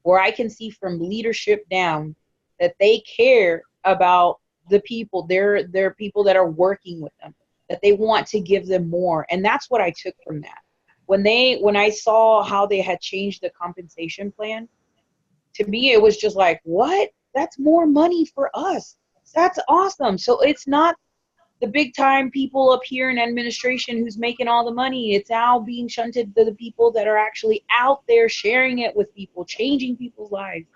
where I can see from leadership down that they care about the people, their people that are working with them, that they want to give them more. And that's what I took from that. When I saw how they had changed the compensation plan, to me it was just like, what? That's more money for us. That's awesome. So it's not the big time people up here in administration who's making all the money. It's now being shunted to the people that are actually out there sharing it with people, changing people's lives.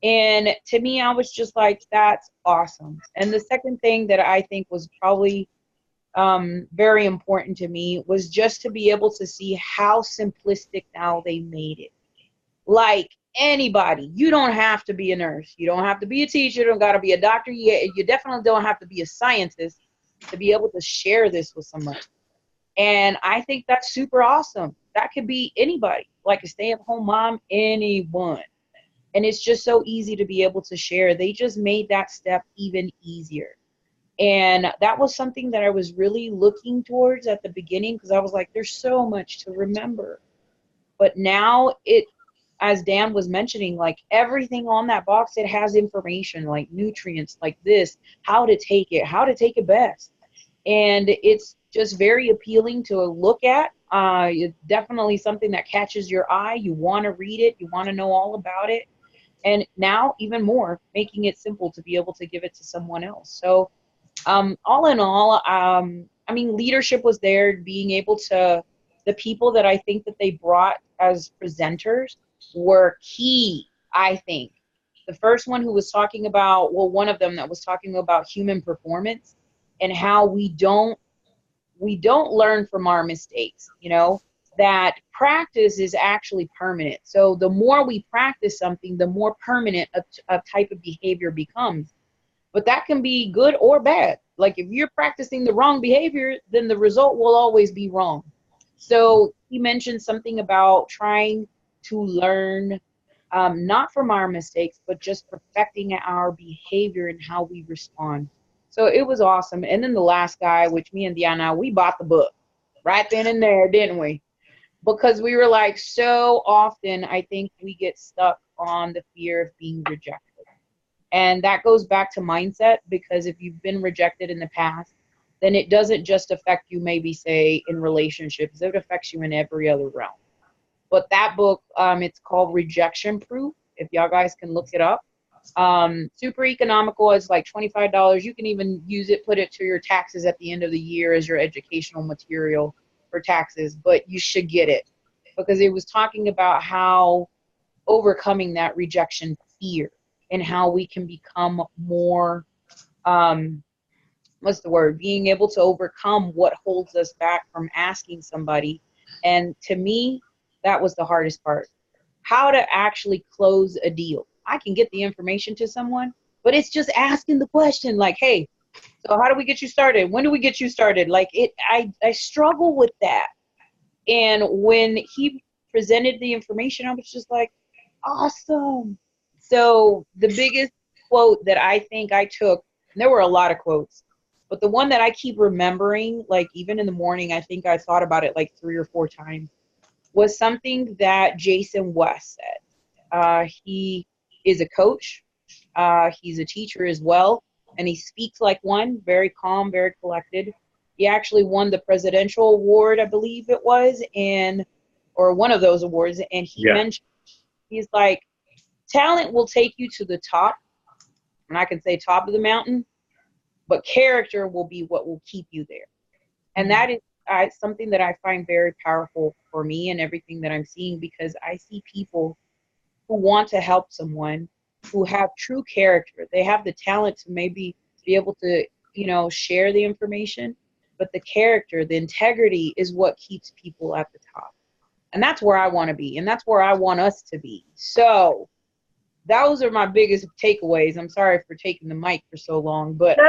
And to me, I was just like, that's awesome. And the second thing that I think was probably very important to me was just to be able to see how simplistic now they made it. Like anybody, you don't have to be a nurse. You don't have to be a teacher. You don't got to be a doctor. You definitely don't have to be a scientist to be able to share this with somebody. And I think that's super awesome. That could be anybody, like a stay-at-home mom, anyone. And it's just so easy to be able to share. They just made that step even easier. And that was something that I was really looking towards at the beginning because I was like, there's so much to remember. But now as Dan was mentioning, like everything on that box, it has information like nutrients, like this, how to take it best. And it's just very appealing to look at. It's definitely something that catches your eye. You want to read it. You want to know all about it. And now even more, making it simple to be able to give it to someone else. So all in all, I mean, leadership was there, being able to, the people that I think that they brought as presenters were key, I think. The first one who was talking about, well, one of them that was talking about human performance and how we don't learn from our mistakes, that practice is actually permanent. So the more we practice something, the more permanent a type of behavior becomes. But that can be good or bad. Like if you're practicing the wrong behavior, then the result will always be wrong. So he mentioned something about trying to learn, not from our mistakes, but just perfecting our behavior and how we respond. So it was awesome. And then the last guy, which me and Diana, we bought the book right then and there, didn't we? because we were like, so often I think we get stuck on the fear of being rejected. And that goes back to mindset, because if you've been rejected in the past, then it doesn't just affect you, maybe say in relationships, it affects you in every other realm. But that book, it's called Rejection Proof, if y'all guys can look it up. Super economical. It's like $25. You can even use it, put it to your taxes at the end of the year as your educational material for taxes, but you should get it, because it was talking about how overcoming that rejection fear and how we can become more, what's the word, being able to overcome what holds us back from asking somebody. And to me, that was the hardest part, how to actually close a deal. I can get the information to someone, but it's just asking the question like, hey, so how do we get you started? When do we get you started? Like I struggle with that. And when he presented the information, I was just like, awesome. So the biggest quote that I think I took, and there were a lot of quotes, but the one that I keep remembering, like even in the morning, I think I thought about it like 3 or 4 times, was something that Jason West said. He is a coach. He's a teacher as well. And he speaks like one, very calm, very collected. He actually won the presidential award, I believe it was, or one of those awards. And he mentioned, he's like, talent will take you to the top, and I can say top of the mountain, but character will be what will keep you there. And that is something that I find very powerful for me and everything that I'm seeing, because I see people who want to help someone, who have true character. They have the talent to maybe be able to, share the information, but the character, the integrity is what keeps people at the top. And that's where I want to be, and that's where I want us to be. So those are my biggest takeaways. I'm sorry for taking the mic for so long, but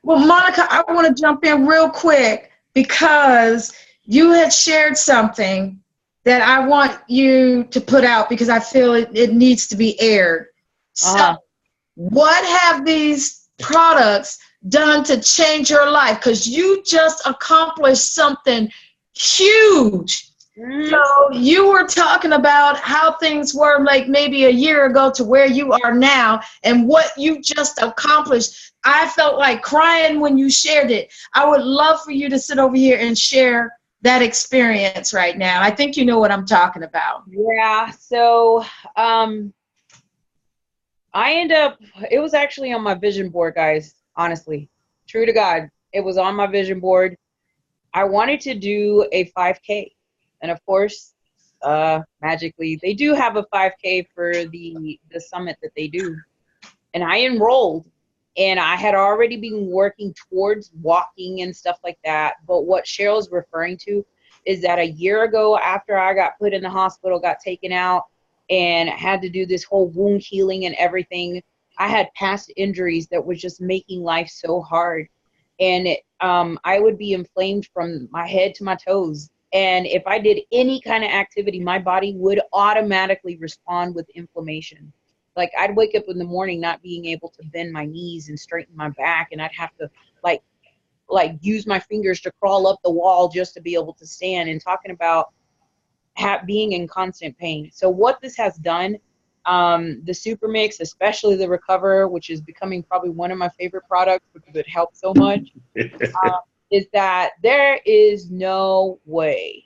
well, Monica, I want to jump in real quick, because you had shared something that I want you to put out, because I feel it needs to be aired. So what have these products done to change your life? Because you just accomplished something huge. So you were talking about how things were like maybe a year ago to where you are now, and what you just accomplished. I felt like crying when you shared it. I would love for you to sit over here and share that experience right now. I think you know what I'm talking about. Yeah. So it was actually on my vision board, guys, honestly, true to God. It was on my vision board. I wanted to do a 5K. And of course, magically, they do have a 5K for the summit that they do. And I enrolled, and I had already been working towards walking and stuff like that. But what Cheryl's referring to is that a year ago, after I got put in the hospital, got taken out, and had to do this whole wound healing and everything, I had past injuries that was just making life so hard. And I would be inflamed from my head to my toes. And if I did any kind of activity, my body would automatically respond with inflammation. Like I'd wake up in the morning not being able to bend my knees and straighten my back, and I'd have to like use my fingers to crawl up the wall just to be able to stand, and talking about being in constant pain. So what this has done, the Super Mix, especially the Recover, which is becoming probably one of my favorite products because it helps so much, is that there is no way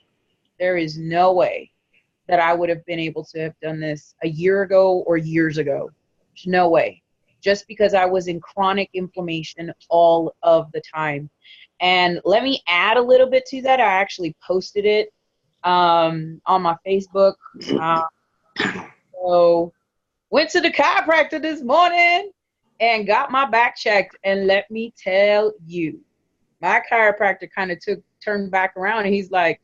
that I would have been able to have done this a year ago or years ago. There's no way. Just because I was in chronic inflammation all of the time. And let me add a little bit to that. I actually posted it on my Facebook. So went to the chiropractor this morning and got my back checked. And let me tell you, my chiropractor kind of turned back around, and he's like,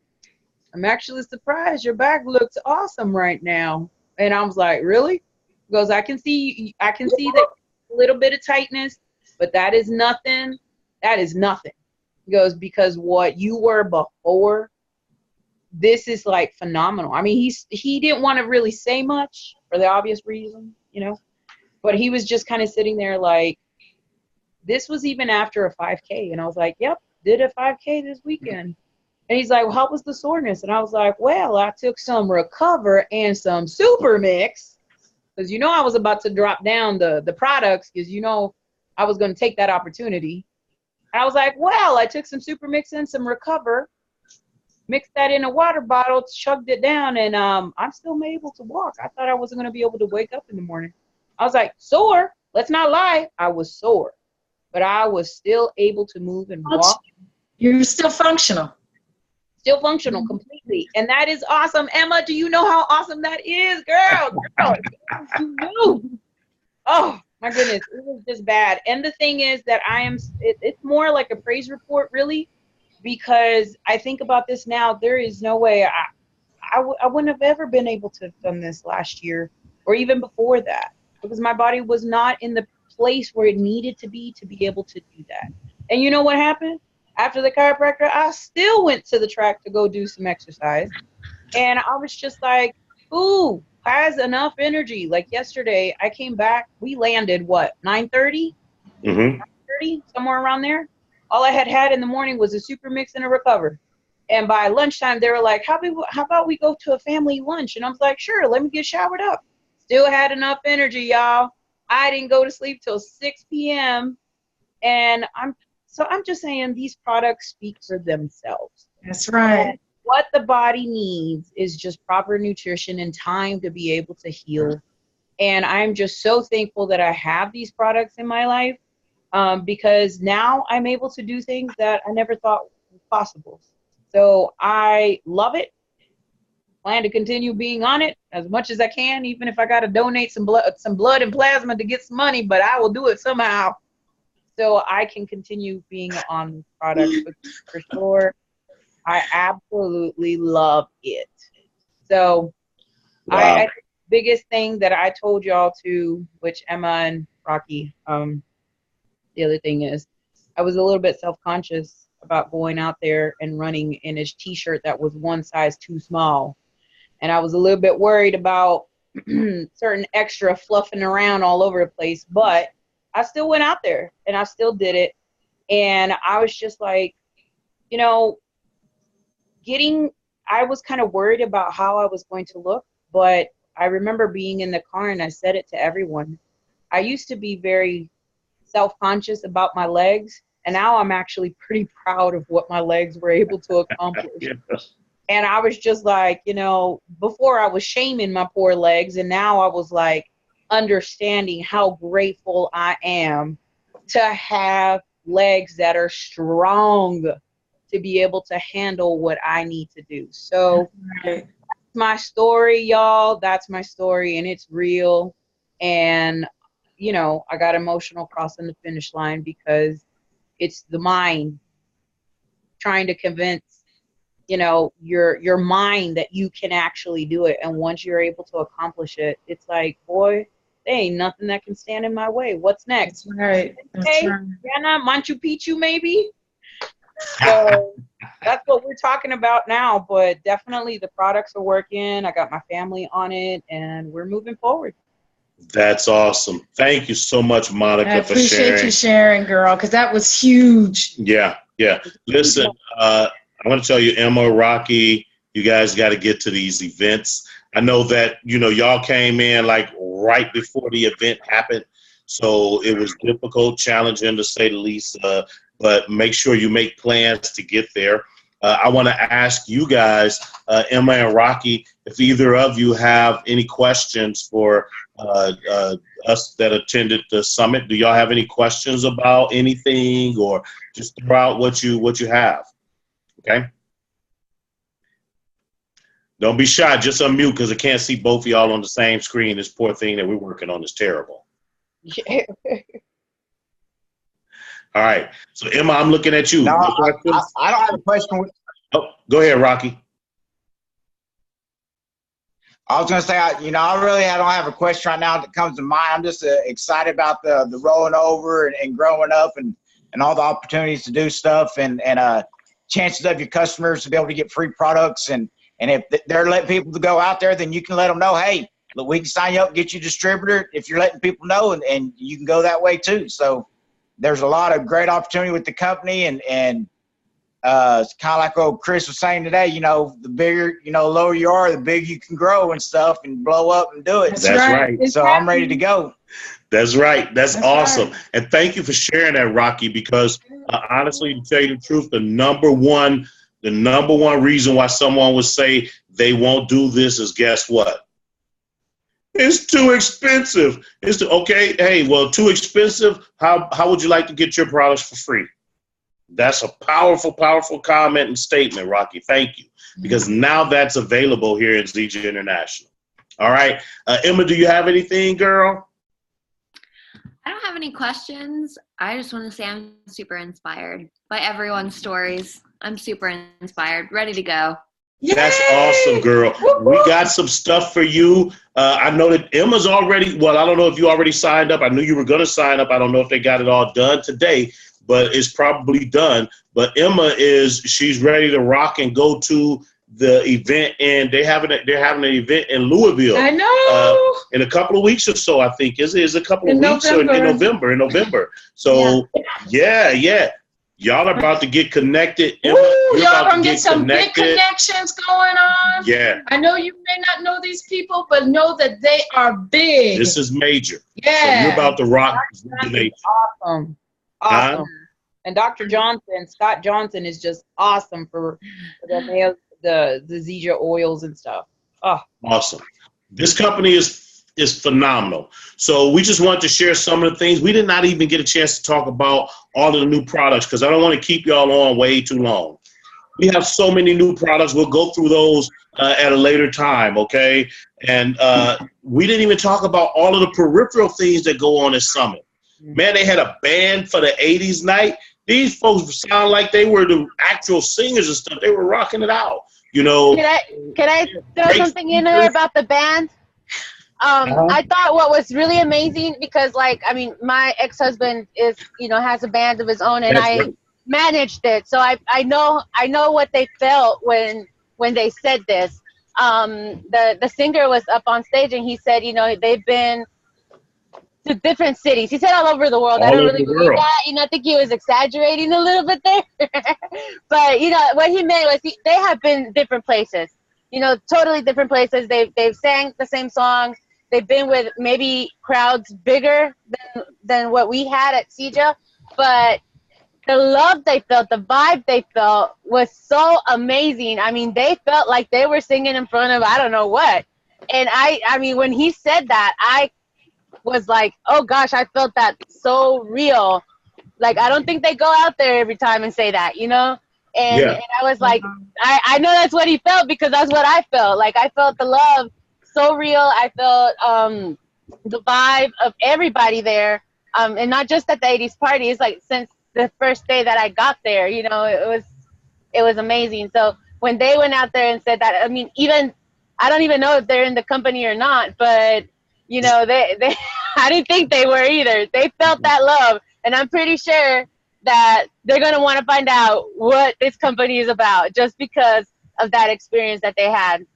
I'm actually surprised your back looks awesome right now. And I was like, really? He goes, I can see that a little bit of tightness, but that is nothing. That is nothing. He goes, because what you were before, this is like phenomenal. I mean, he didn't want to really say much for the obvious reason, but he was just kind of sitting there like, this was even after a 5K. And I was like, yep, did a 5K this weekend. And he's like, well, how was the soreness? And I was like, well, I took some Recover and some Super Mix, because you know I was about to drop down the products, because you know I was going to take that opportunity. And I was like, well, I took some Super Mix and some Recover, mixed that in a water bottle, chugged it down, and I'm still able to walk. I thought I wasn't going to be able to wake up in the morning. I was like, sore. Let's not lie. I was sore, but I was still able to move and walk. You're still functional. Still functional completely. And that is awesome. Emma, do you know how awesome that is? Girl, you know. Oh, my goodness. It was just bad. And the thing is that it's more like a praise report, really, because I think about this now. There is no way I wouldn't have ever been able to have done this last year or even before that, because my body was not in the place where it needed to be able to do that. And you know what happened? After the chiropractor, I still went to the track to go do some exercise. And I was just like, ooh, has enough energy. Like yesterday, I came back. We landed, what, 9:30? 9:30, somewhere around there. All I had in the morning was a Super Mix and a Recover. And by lunchtime, they were like, how about we go to a family lunch? And I was like, sure, let me get showered up. Still had enough energy, y'all. I didn't go to sleep till 6 p.m. And I'm just saying, these products speak for themselves. That's right. And what the body needs is just proper nutrition and time to be able to heal. And I'm just so thankful that I have these products in my life, because now I'm able to do things that I never thought were possible. So I love it. Plan to continue being on it as much as I can, even if I got to donate some blood and plasma to get some money, but I will do it somehow, so I can continue being on this product for sure. I absolutely love it. So wow. I think the biggest thing that I told y'all to, which Emma and Rocky, the other thing is, I was a little bit self-conscious about going out there and running in a t-shirt that was one size too small. And I was a little bit worried about certain extra fluffing around all over the place, but I still went out there and I still did it. And I was just like, you know, I was kind of worried about how I was going to look, but I remember being in the car and I said it to everyone. I used to be very self-conscious about my legs, and now I'm actually pretty proud of what my legs were able to accomplish. Yeah. And I was just like, you know, before I was shaming my poor legs, and now I was like understanding how grateful I am to have legs that are strong to be able to handle what I need to do. So that's my story, y'all. That's my story, and it's real. And, you know, I got emotional crossing the finish line because it's the mind trying to convince, you know, your mind that you can actually do it. And once you're able to accomplish it, it's like, boy, there ain't nothing that can stand in my way. What's next? That's right. That's hey, right. Rihanna, Machu Picchu, maybe? So that's what we're talking about now. But definitely the products are working. I got my family on it, and we're moving forward. That's awesome. Thank you so much, Monica, for sharing. I appreciate you sharing, girl, because that was huge. Yeah, yeah. Listen, I want to tell you, Emma, Rocky, you guys got to get to these events. I know that, you know, y'all came in like right before the event happened, so it was difficult, challenging to say the least, but make sure you make plans to get there. I want to ask you guys, Emma and Rocky, if either of you have any questions for us that attended the summit. Do y'all have any questions about anything, or just throw out what you have? Okay. Don't be shy. Just unmute, because I can't see both of y'all on the same screen. This poor thing that we're working on is terrible. All right. So, Emma, I'm looking at you. No, I don't have a question. Oh, go ahead, Rocky. I was going to say, I don't have a question right now that comes to mind. I'm just excited about the rolling over and growing up and all the opportunities to do stuff and chances of your customers to be able to get free products. And if they're letting people to go out there, then you can let them know, hey, look, we can sign you up, get you a distributor if you're letting people know, and you can go that way too. So there's a lot of great opportunity with the company, and it's kind of like what Chris was saying today. You know, the bigger, you know, lower you are, the bigger you can grow and stuff and blow up and do it. That's right. So I'm ready to go. That's right. That's awesome. Right. And thank you for sharing that, Rocky, because honestly, to tell you the truth, the number one reason why someone would say they won't do this is, guess what? It's too expensive. Okay. Hey, well, too expensive. How would you like to get your products for free? That's a powerful, powerful comment and statement, Rocky. Thank you. Because now that's available here in Zija International. All right. Emma, do you have anything, girl? I don't have any questions. I just want to say I'm super inspired by everyone's stories. I'm super inspired, ready to go. Yay! That's awesome, girl. We got some stuff for you. I know that Emma's already, well, I don't know if you already signed up. I knew you were going to sign up. I don't know if they got it all done today, but it's probably done. But Emma she's ready to rock and go to the event, and they're having an event in Louisville. I know. In a couple of weeks or so, I think. Is a couple of weeks in November. So, yeah. Y'all are about to get connected. Y'all gonna get some big connections going on. Yeah. I know you may not know these people, but know that they are big. This is major. Yeah. So you're about to rock. Awesome. Awesome. And Dr. Johnson, Scott Johnson, is just awesome for the Zija oils and stuff. Oh. Awesome. This company is phenomenal. So we just wanted to share some of the things. We did not even get a chance to talk about all of the new products because I don't want to keep y'all on way too long. We have so many new products. We'll go through those at a later time, okay? And we didn't even talk about all of the peripheral things that go on at Summit. Man, they had a band for the 80s night. These folks sound like they were the actual singers and stuff. They were rocking it out, you know. Can I throw something in there about the band? I thought what was really amazing because, like, I mean, my ex-husband is, you know, has a band of his own, and I managed it, so I know what they felt when they said this. The singer was up on stage, and he said, you know, they've been to different cities. He said all over the world. I don't really believe that. You know, I think he was exaggerating a little bit there. But, you know, what he meant was they have been different places. You know, totally different places. They've sang the same songs. They've been with maybe crowds bigger than what we had at Zija, but the love they felt, the vibe they felt was so amazing. I mean, they felt like they were singing in front of I don't know what. And I mean, when he said that, I was like, oh gosh, I felt that so real. Like, I don't think they go out there every time and say that, you know? And I was like, I know that's what he felt because that's what I felt. Like, I felt the love so real. I felt the vibe of everybody there, and not just at the 80s party. It's like since the first day that I got there, you know, it was amazing. So when they went out there and said that, I mean, even I don't even know if they're in the company or not, but you know, they I didn't think they were either. They felt that love, and I'm pretty sure that they're going to want to find out what this company is about just because of that experience that they had.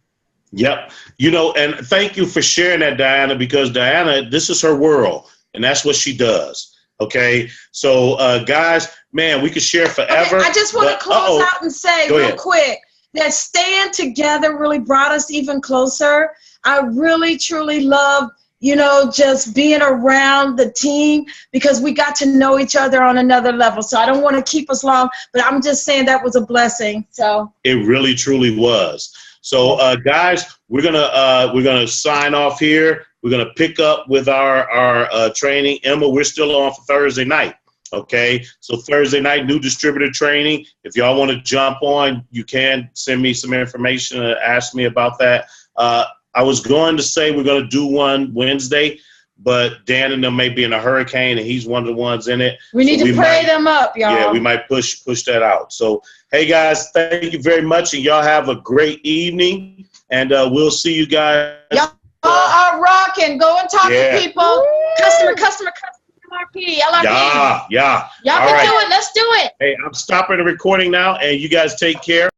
Yep. You know, and thank you for sharing that, Diana, because Diana, this is her world, and that's what she does. Okay. So, guys, man, we could share forever. Okay, I just want to close out and say real quick that staying together really brought us even closer. I really, truly love, you know, just being around the team because we got to know each other on another level. So I don't want to keep us long, but I'm just saying that was a blessing. So it really, truly was. So, guys, we're gonna sign off here. We're gonna pick up with our training. Emma, we're still on for Thursday night. Okay, so Thursday night, new distributor training. If y'all want to jump on, you can send me some information and ask me about that. I was going to say we're going to do one Wednesday, but Dan and them may be in a hurricane, and he's one of the ones in it. We need to pray them up, y'all. Yeah, we might push that out. So, hey, guys, thank you very much, and y'all have a great evening, and we'll see you guys. Y'all are rocking. Go and talk to people. Customer, LRP. Yeah. Y'all can do it. Let's do it. Hey, I'm stopping the recording now, and you guys take care.